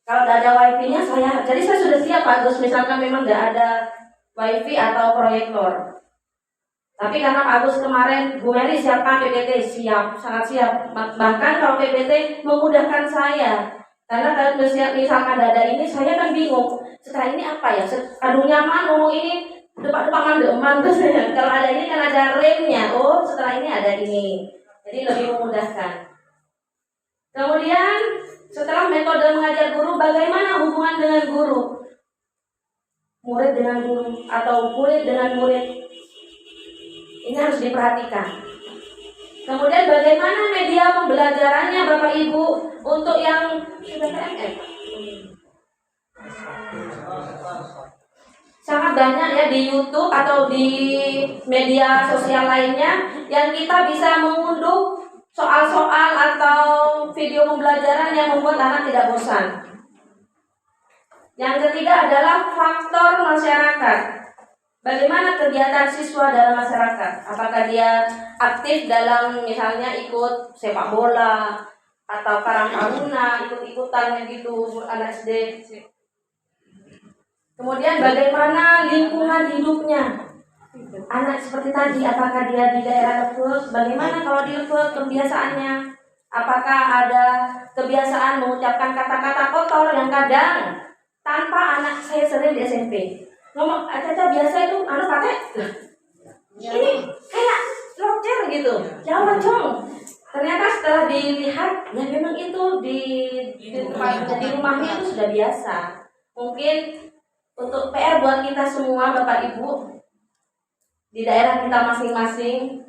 Speaker 2: Kalau tidak ada wifi-nya, jadi saya sudah siap Pak Agus, misalkan memang tidak ada wifi atau proyektor. Tapi karena Pak Agus kemarin, Bu Mary siapkan PPT, siap, sangat siap. Bahkan kalau PPT memudahkan saya. Karena kalau misalkan ada ini, saya kan bingung. Setelah ini apa ya? Aduh nyaman ngomong ini, depan mandeman tuh saya. Kalau ada ini kan ada remnya. Oh, setelah ini ada ini. Jadi lebih memudahkan. Kemudian setelah metode mengajar guru, bagaimana hubungan dengan guru? Murid dengan guru atau murid dengan murid. Ini harus diperhatikan. Kemudian bagaimana media pembelajarannya Bapak Ibu untuk yang sudah PMM? Sangat banyak ya di YouTube atau di media sosial lainnya yang kita bisa mengunduh soal-soal atau video pembelajaran yang membuat anak tidak bosan. Yang ketiga adalah faktor masyarakat. Bagaimana kegiatan siswa dalam masyarakat? Apakah dia aktif dalam misalnya ikut sepak bola atau karang taruna, ikut-ikutan gitu anak SD. Kemudian bagaimana lingkungan hidupnya? Anak seperti tadi, apakah dia di daerah Lebek? Bagaimana kalau di Lebek kebiasaannya? Apakah ada kebiasaan mengucapkan kata-kata kotor yang kadang tanpa anak saya sering di SMP? Ngomong, Caca biasa itu anak pakai ini kayak locer gitu, jangan cong. Ternyata setelah dilihat, ya memang itu di rumahnya itu sudah biasa. Mungkin untuk PR buat kita semua Bapak Ibu di daerah kita masing-masing,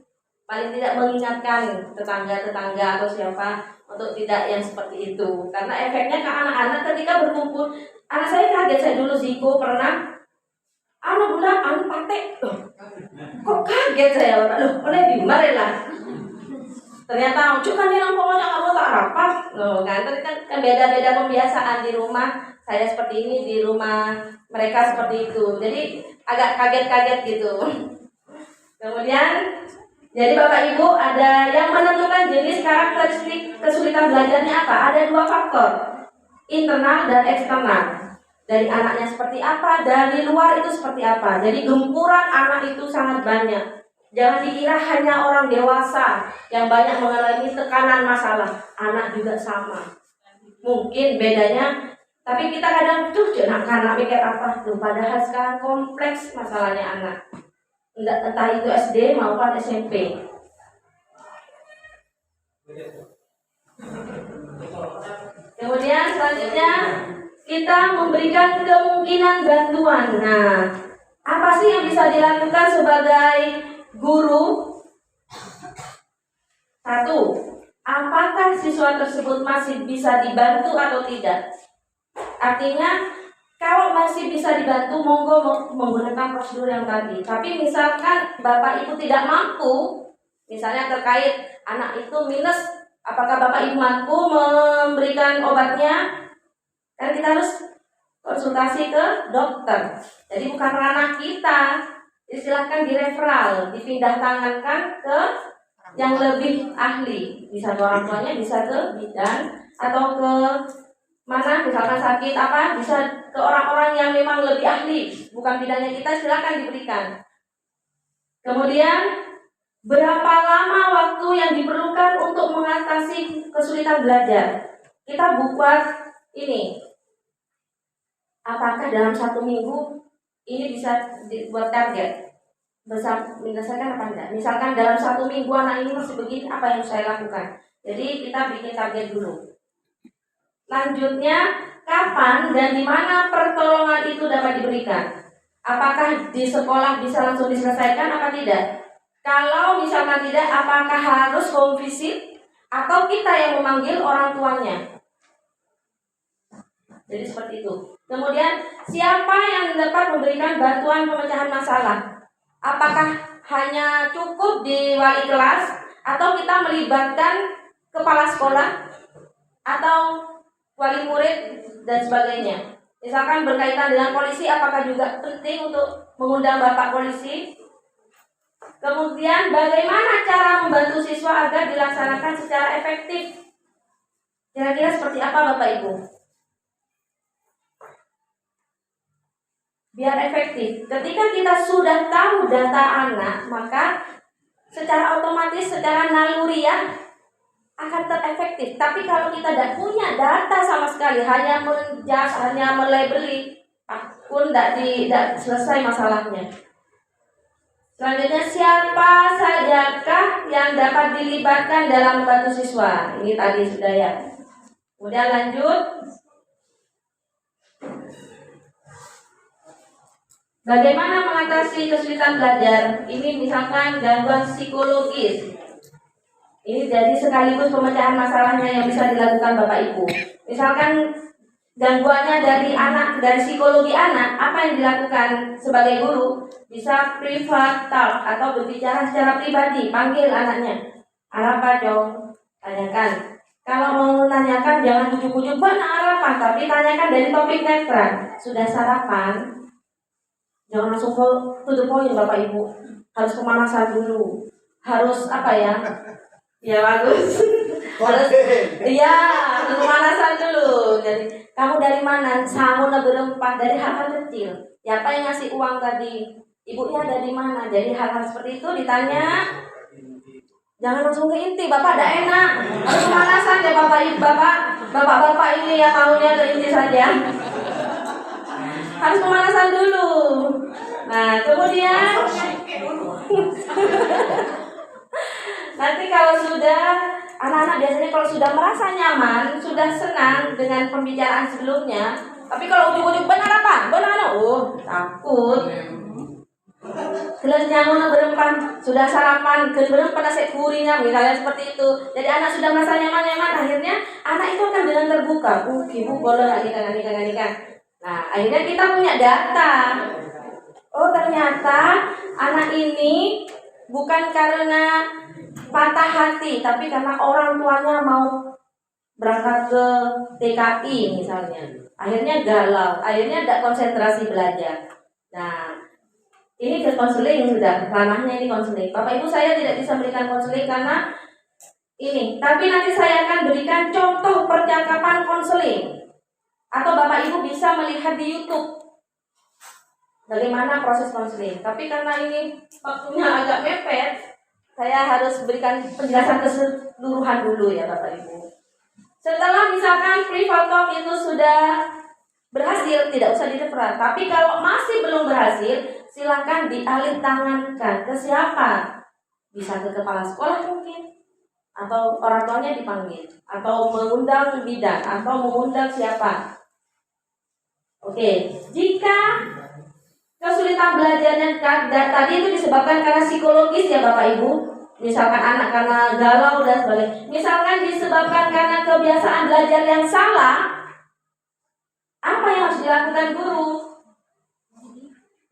Speaker 2: paling tidak mengingatkan tetangga-tetangga atau siapa untuk tidak yang seperti itu. Karena efeknya ke anak-anak ketika berkumpul. Anak saya kaget, saya dulu Ziko pernah bunda, patek. Kok kaget saya, Bapak? Loh, oleh gimana lah? Ternyata kan dia pokoknya kamu tak rapat. Loh, kan tadi kan beda-beda pembiasaan di rumah. Saya seperti ini, di rumah mereka seperti itu. Jadi agak kaget-kaget gitu. Kemudian, jadi Bapak Ibu ada yang menentukan jenis karakteristik kesulitan belajarnya apa? Ada dua faktor, internal dan eksternal. Dari anaknya seperti apa, dari luar itu seperti apa. Jadi gempuran anak itu sangat banyak. Jangan dikira hanya orang dewasa yang banyak mengalami tekanan masalah. Anak juga sama. Mungkin bedanya, tapi kita kadang anak mikir apa tuh. Padahal sekarang kompleks masalahnya anak. Entah itu SD maupun SMP. Kemudian selanjutnya kita memberikan kemungkinan bantuan. Nah, Apa sih yang bisa dilakukan sebagai guru? Satu, apakah siswa tersebut masih bisa dibantu atau tidak? Artinya, kalau masih bisa dibantu, monggo menggunakan prosedur yang tadi. Tapi misalkan Bapak Ibu tidak mampu, misalnya terkait anak itu minus, apakah Bapak Ibu mampu memberikan obatnya? Kan kita harus konsultasi ke dokter. Jadi bukan ranah kita. Jadi silahkan direferal, dipindah tangankan ke yang lebih ahli. Bisa ke orang tuanya, bisa ke bidan, atau ke mana misalkan sakit apa, bisa ke orang-orang yang memang lebih ahli, bukan bidangnya kita, silakan diberikan. Kemudian berapa lama waktu yang diperlukan untuk mengatasi kesulitan belajar? Kita buat ini. Apakah dalam 1 minggu ini bisa dibuat target? Menyelesaikan apa enggak? Misalkan dalam 1 minggu anak ini masih begini, apa yang saya lakukan? Jadi kita bikin target dulu. Lanjutnya, kapan dan di mana pertolongan itu dapat diberikan? Apakah di sekolah bisa langsung diselesaikan apa tidak? Kalau misalkan tidak, apakah harus home visit atau kita yang memanggil orang tuanya? Jadi seperti itu. Kemudian, siapa yang dapat memberikan bantuan pemecahan masalah? Apakah hanya cukup di wali kelas atau kita melibatkan kepala sekolah atau wali murid dan sebagainya? Misalkan berkaitan dengan polisi, apakah juga penting untuk mengundang Bapak polisi? Kemudian bagaimana cara membantu siswa agar dilaksanakan secara efektif? Kira-kira seperti apa Bapak Ibu? Biar efektif. Ketika kita sudah tahu data anak, maka secara otomatis, secara naluriah akan terefektif. Tapi kalau kita tidak punya data sama sekali, hanya menjudge, hanya melabeli, pun tidak selesai masalahnya. Selanjutnya, siapa sajakah yang dapat dilibatkan dalam membantu siswa? Ini tadi sudah ya. Kemudian lanjut. Bagaimana mengatasi kesulitan belajar? Ini misalkan gangguan psikologis. Ini jadi sekaligus pemecahan masalahnya yang bisa dilakukan Bapak Ibu. Misalkan gangguannya dari anak, dari psikologi anak, apa yang dilakukan sebagai guru? Bisa private talk atau berbicara secara pribadi, panggil anaknya. Apa dong? Tanyakan. Kalau mau tanyakan jangan ujuk-ujuk mana apa, tapi tanyakan dari topik netral. Sudah sarapan? Jangan langsung to the point Bapak Ibu. Harus pemanasan dulu. Harus apa ya? Ya bagus. Harus iya, pemanasan dulu. Jadi kamu dari mana? Samu berempat dari hal-hal kecil. Siapa yang ngasih uang tadi? Ibunya dari mana? Jadi hal-hal seperti itu ditanya. Jangan langsung ke inti, Bapak tidak enak. Harus pemanasan ya Bapak Ibu, Bapak ini ya maunya ke inti saja. Harus pemanasan dulu. Nah, kemudian nanti kalau sudah anak-anak biasanya kalau sudah merasa nyaman, sudah senang dengan pembicaraan sebelumnya, tapi kalau ujuk-ujuk benar apa? Benar, takut. Gelas nyamun berempat, sudah sarapan, berempat nasi kurinya, misalnya seperti itu. Jadi anak sudah merasa nyaman, akhirnya anak itu akan dengan terbuka. Ibu boleh lagi kan. Nah, akhirnya kita punya data. Oh, ternyata anak ini bukan karena patah hati, tapi karena orang tuanya mau berangkat ke TKI misalnya. Akhirnya galau, akhirnya tidak konsentrasi belajar. Nah, ini ke konseling sudah, ranahnya ini konseling. Bapak Ibu saya tidak bisa berikan konseling karena ini, tapi nanti saya akan berikan contoh percakapan konseling. Atau Bapak Ibu bisa melihat di YouTube bagaimana proses konseling. Tapi karena ini waktunya agak mepet, saya harus berikan penjelasan keseluruhan dulu ya Bapak Ibu. Setelah misalkan private talk itu sudah berhasil, tidak usah direferat. Tapi kalau masih belum berhasil, silakan dialih tangankan ke siapa? Bisa ke kepala sekolah mungkin, atau orang tuanya dipanggil, atau mengundang bidan, atau mengundang siapa. Oke, jika kesulitan ternyata belajarnya tadi itu disebabkan karena psikologis ya Bapak Ibu. Misalkan anak karena galau dan sebagainya. Misalkan disebabkan karena kebiasaan belajar yang salah, apa yang harus dilakukan guru?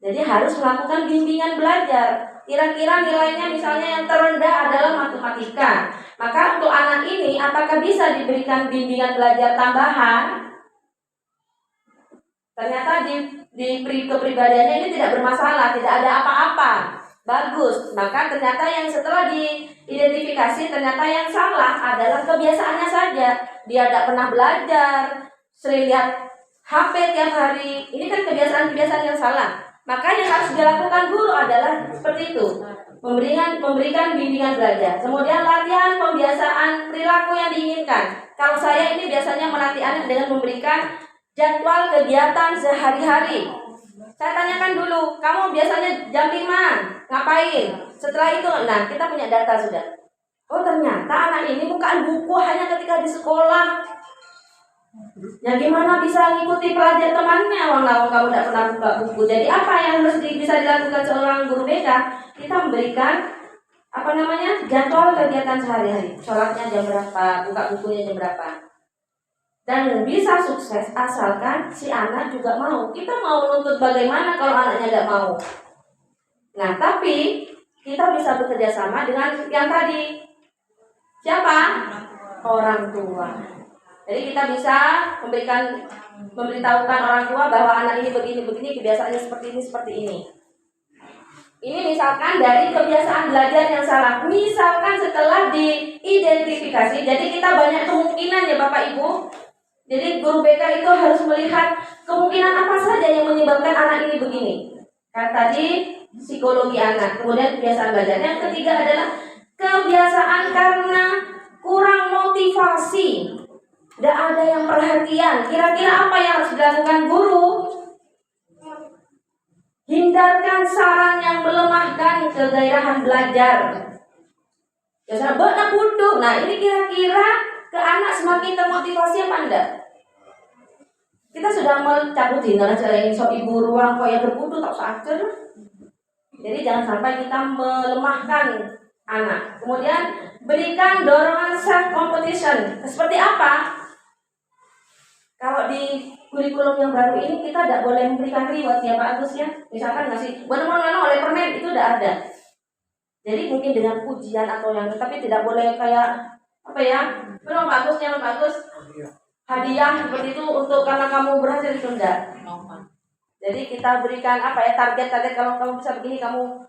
Speaker 2: Jadi harus melakukan bimbingan belajar. Kira-kira nilainya misalnya yang terendah adalah matematika. Maka untuk anak ini apakah bisa diberikan bimbingan belajar tambahan? Ternyata di kepribadiannya ini tidak bermasalah, tidak ada apa-apa. Bagus. Maka ternyata yang setelah diidentifikasi ternyata yang salah adalah kebiasaannya saja. Dia tidak pernah belajar, sering lihat HP tiap hari. Ini kan kebiasaan-kebiasaan yang salah. Maka yang harus dilakukan guru adalah seperti itu, memberikan bimbingan belajar. Kemudian latihan pembiasaan perilaku yang diinginkan. Kalau saya ini biasanya melatih anak dengan memberikan jadwal kegiatan sehari-hari. Saya tanyakan dulu, kamu biasanya jam 5 ngapain? Setelah itu, nah kita punya data sudah. Oh ternyata anak ini bukan buku hanya ketika di sekolah. Ya gimana bisa ngikuti pelajaran temannya? Wong kamu tidak pernah buka buku. Jadi apa yang harus bisa dilakukan seorang guru BK? Kita memberikan jadwal kegiatan sehari-hari. Sholatnya jam berapa, buka bukunya jam berapa. Dan bisa sukses asalkan si anak juga mau. Kita mau nuntut bagaimana kalau anaknya tidak mau. Nah tapi kita bisa bekerja sama dengan yang tadi. Siapa? Orang tua. Jadi kita bisa memberitahukan orang tua bahwa anak ini begini, kebiasaannya seperti ini. Ini misalkan dari kebiasaan belajar yang salah. Misalkan setelah diidentifikasi, jadi kita banyak kemungkinan ya Bapak Ibu. Jadi guru BK itu harus melihat kemungkinan apa saja yang menyebabkan anak ini begini. Kan tadi psikologi anak, kemudian kebiasaan belajar. Yang ketiga adalah kebiasaan karena kurang motivasi. Tidak ada yang perhatian. Kira-kira apa yang harus dilakukan guru? Hindarkan saran yang melemahkan kegairahan belajar. Biasanya benar bodoh. Nah ini kira-kira ke anak semakin termotivasi apa enggak? Kita sudah mencabut hindar aja yang so ibu ruang kok yang berbutuh tak usah ajar. Jadi jangan sampai kita melemahkan anak. Kemudian berikan dorongan self competition. Seperti apa? Kalau di kurikulum yang baru ini kita tidak boleh memberikan reward ya Pak Agus ya. Misalkan ngasih benar-benar oleh permen itu tidak ada. Jadi mungkin dengan pujian atau yang tapi tidak boleh kayak apa ya? Benar Pak Agus yang bagus. Hadiah seperti itu untuk karena kamu berhasil itu enggak. Jadi kita berikan target kalau kamu bisa begini kamu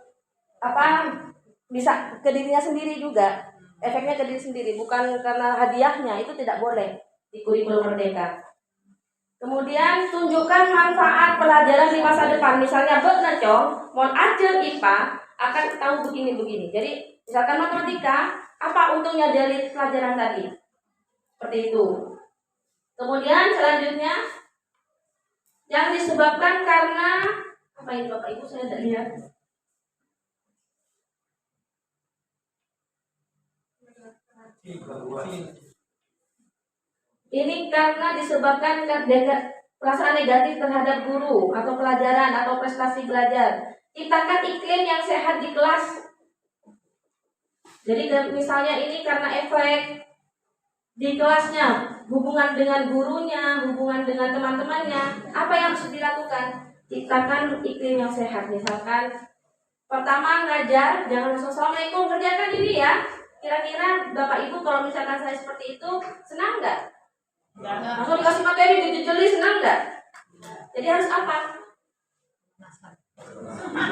Speaker 2: bisa ke dirinya sendiri juga. Efeknya ke diri sendiri bukan karena hadiahnya itu tidak boleh di kurikulum merdeka. Kemudian tunjukkan manfaat pelajaran di masa depan. Misalnya mau ajar IPA akan tahu begini. Jadi misalkan matematika, apa untungnya dari pelajaran tadi? Seperti itu. Kemudian selanjutnya yang disebabkan karena apa ini Bapak Ibu saya tidak lihat. Ini karena disebabkan perasaan negatif terhadap guru atau pelajaran atau prestasi belajar. Ciptakan iklim yang sehat di kelas. Jadi misalnya ini karena efek di kelasnya, hubungan dengan gurunya, hubungan dengan teman-temannya. Apa yang harus dilakukan? Ciptakan iklim yang sehat. Misalkan pertama ngajar, jangan langsung assalamualaikum kerjakan ini ya. Kira-kira Bapak Ibu kalau misalkan saya seperti itu senang nggak? Langsung dikasih materi, dijejeli, senang nggak? Jadi harus apa?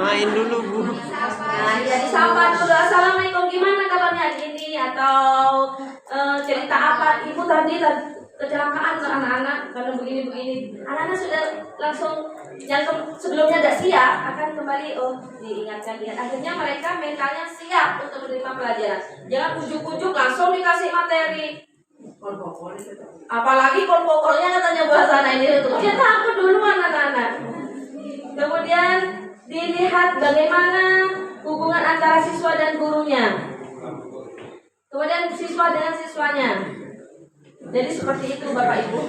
Speaker 5: Main dulu Bu.
Speaker 2: Nah, jadi sapa dulu, assalamualaikum gimana kabarnya gini atau cerita apa? Ibu tadi kecelakaan ke anak-anak karena begini. Anak-anak sudah langsung yang sebelumnya tidak siap akan kembali diingatkan. Akhirnya mereka mentalnya siap untuk menerima pelajaran. Jangan ujuk-ujuk langsung dikasih materi. Apalagi pokoknya katanya bahasa ini itu dia takut duluan anak-anak. Kemudian dilihat bagaimana hubungan antara siswa dan gurunya. Kemudian siswa dengan siswanya. Jadi seperti itu Bapak Ibu.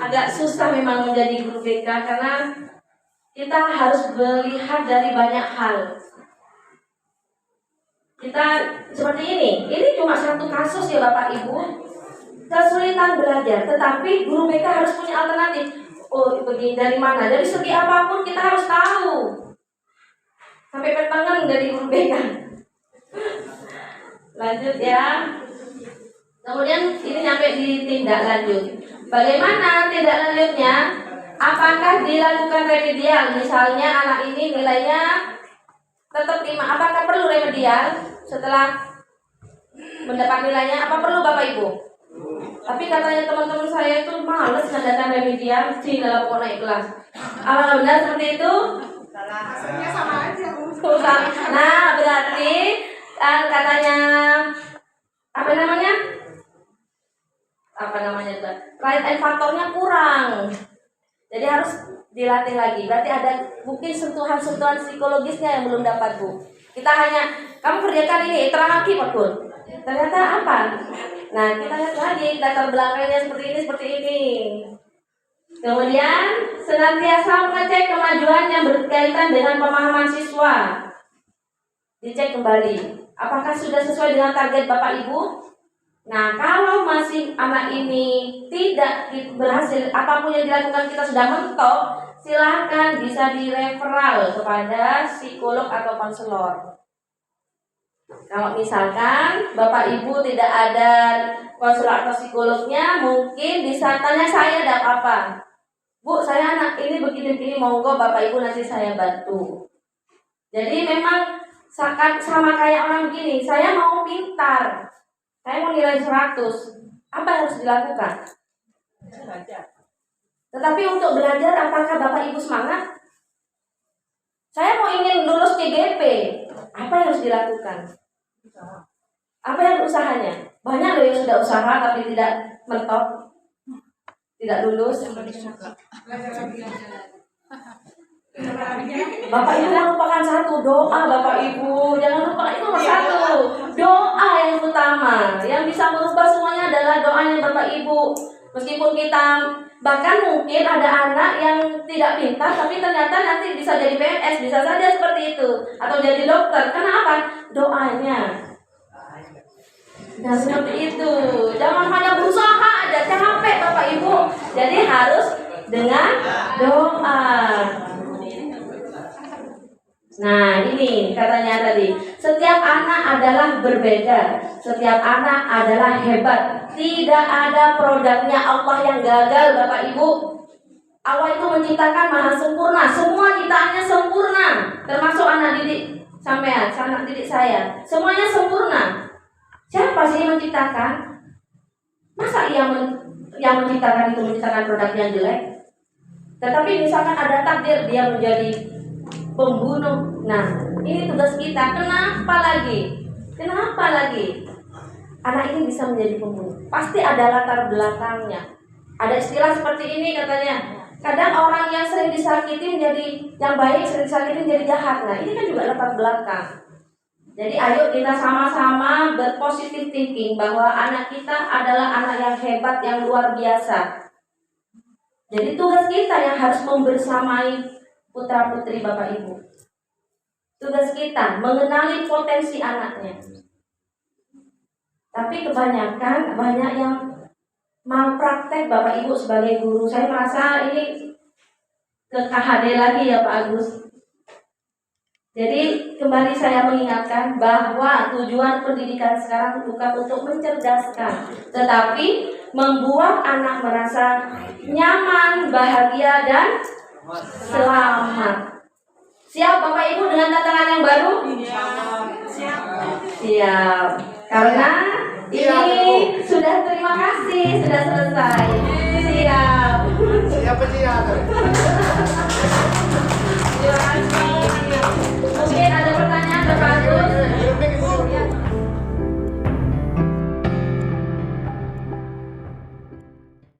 Speaker 2: Agak susah memang menjadi guru BK karena kita harus melihat dari banyak hal. Kita seperti ini cuma satu kasus ya Bapak Ibu, kesulitan belajar, tetapi guru BK harus punya alternatif. Oh, begini dari mana? Dari segi apapun kita harus tahu. Sampai pertengahan dari guru BK. Lanjut ya. Kemudian ini sampai di tindak lanjut. Bagaimana tindak lanjutnya? Apakah dilakukan remedial? Misalnya anak ini nilainya tetap 5. Apakah perlu remedial setelah mendapat nilainya? Apa perlu Bapak Ibu? Tapi katanya teman-teman saya itu males ngadakan remedial di dalam pokok naik kelas. Apakah benar seperti itu?
Speaker 6: Hasilnya sama aja.
Speaker 2: Nah, berarti katanya apa namanya? Right and faktornya kurang. Jadi harus dilatih lagi. Berarti ada mungkin sentuhan-sentuhan psikologisnya yang belum dapat, Bu. Kita hanya kamu kerjakan ini, terang lagi, Pak Bun. Ternyata apa? Nah, kita lihat lagi latar belakangnya seperti ini. Kemudian senantiasa mengecek kemajuan yang berkaitan dengan pemahaman siswa. Dicek kembali, apakah sudah sesuai dengan target Bapak Ibu? Nah, kalau masih anak ini tidak berhasil, apapun yang dilakukan kita sudah mentok, silahkan bisa direferal kepada psikolog atau konselor. Kalau misalkan Bapak Ibu tidak ada konselor atau psikolognya, mungkin bisa tanya saya ada apa. Bu, saya anak ini begini-begini, monggo Bapak Ibu nanti saya bantu. Jadi memang sama kayak orang begini, saya mau pintar, saya mau nilai 100, apa yang harus dilakukan? Tetapi untuk belajar, apakah Bapak Ibu semangat? Saya mau ingin lulus CGP, apa yang harus dilakukan? Apa yang usahanya? Banyak loh yang sudah usaha tapi tidak mentok, tidak lulus. Bapak Ibu jangan lupakan satu, doa Bapak Ibu. Jangan lupakan itu nomor 1. Doa yang utama. Yang bisa merubah semuanya adalah doanya Bapak Ibu. Meskipun kita bahkan mungkin ada anak yang tidak pintar tapi ternyata nanti bisa jadi PNS, bisa saja seperti itu, atau jadi dokter. Kenapa? Doanya. Nah, seperti itu. Jangan hanya berusaha aja, capek Bapak Ibu. Jadi harus dengan doa. Nah, ini katanya tadi, setiap anak adalah berbeda, setiap anak adalah hebat. Tidak ada produknya Allah yang gagal, Bapak Ibu. Allah itu menciptakan maha sempurna, semua ciptaannya sempurna, termasuk anak didik sampean, anak didik saya, semuanya sempurna. Siapa sih yang menciptakan? Masa yang menciptakan itu menciptakan produk yang jelek? Tetapi misalkan ada takdir dia menjadi pembunuh. Nah, ini tugas kita. Kenapa lagi? Anak ini bisa menjadi pembunuh. Pasti ada latar belakangnya. Ada istilah seperti ini katanya. Kadang orang yang sering disakiti menjadi yang baik, sering disakiti menjadi jahat. Nah, ini kan juga latar belakang. Jadi ayo kita sama-sama berpositif thinking bahwa anak kita adalah anak yang hebat, yang luar biasa. Jadi tugas kita yang harus membersamai putra-putri Bapak Ibu. Tugas kita mengenali potensi anaknya. Tapi kebanyakan banyak yang malpraktek Bapak Ibu sebagai guru. Saya merasa ini ke KHD lagi ya Pak Agus. Jadi kembali saya mengingatkan bahwa tujuan pendidikan sekarang bukan untuk mencerdaskan, tetapi membuat anak merasa nyaman, bahagia, dan selamat. Siap Bapak Ibu dengan tantangan yang baru? Siap. Karena ini sudah, terima kasih, sudah selesai. Siap.
Speaker 1: Siapa sih ya?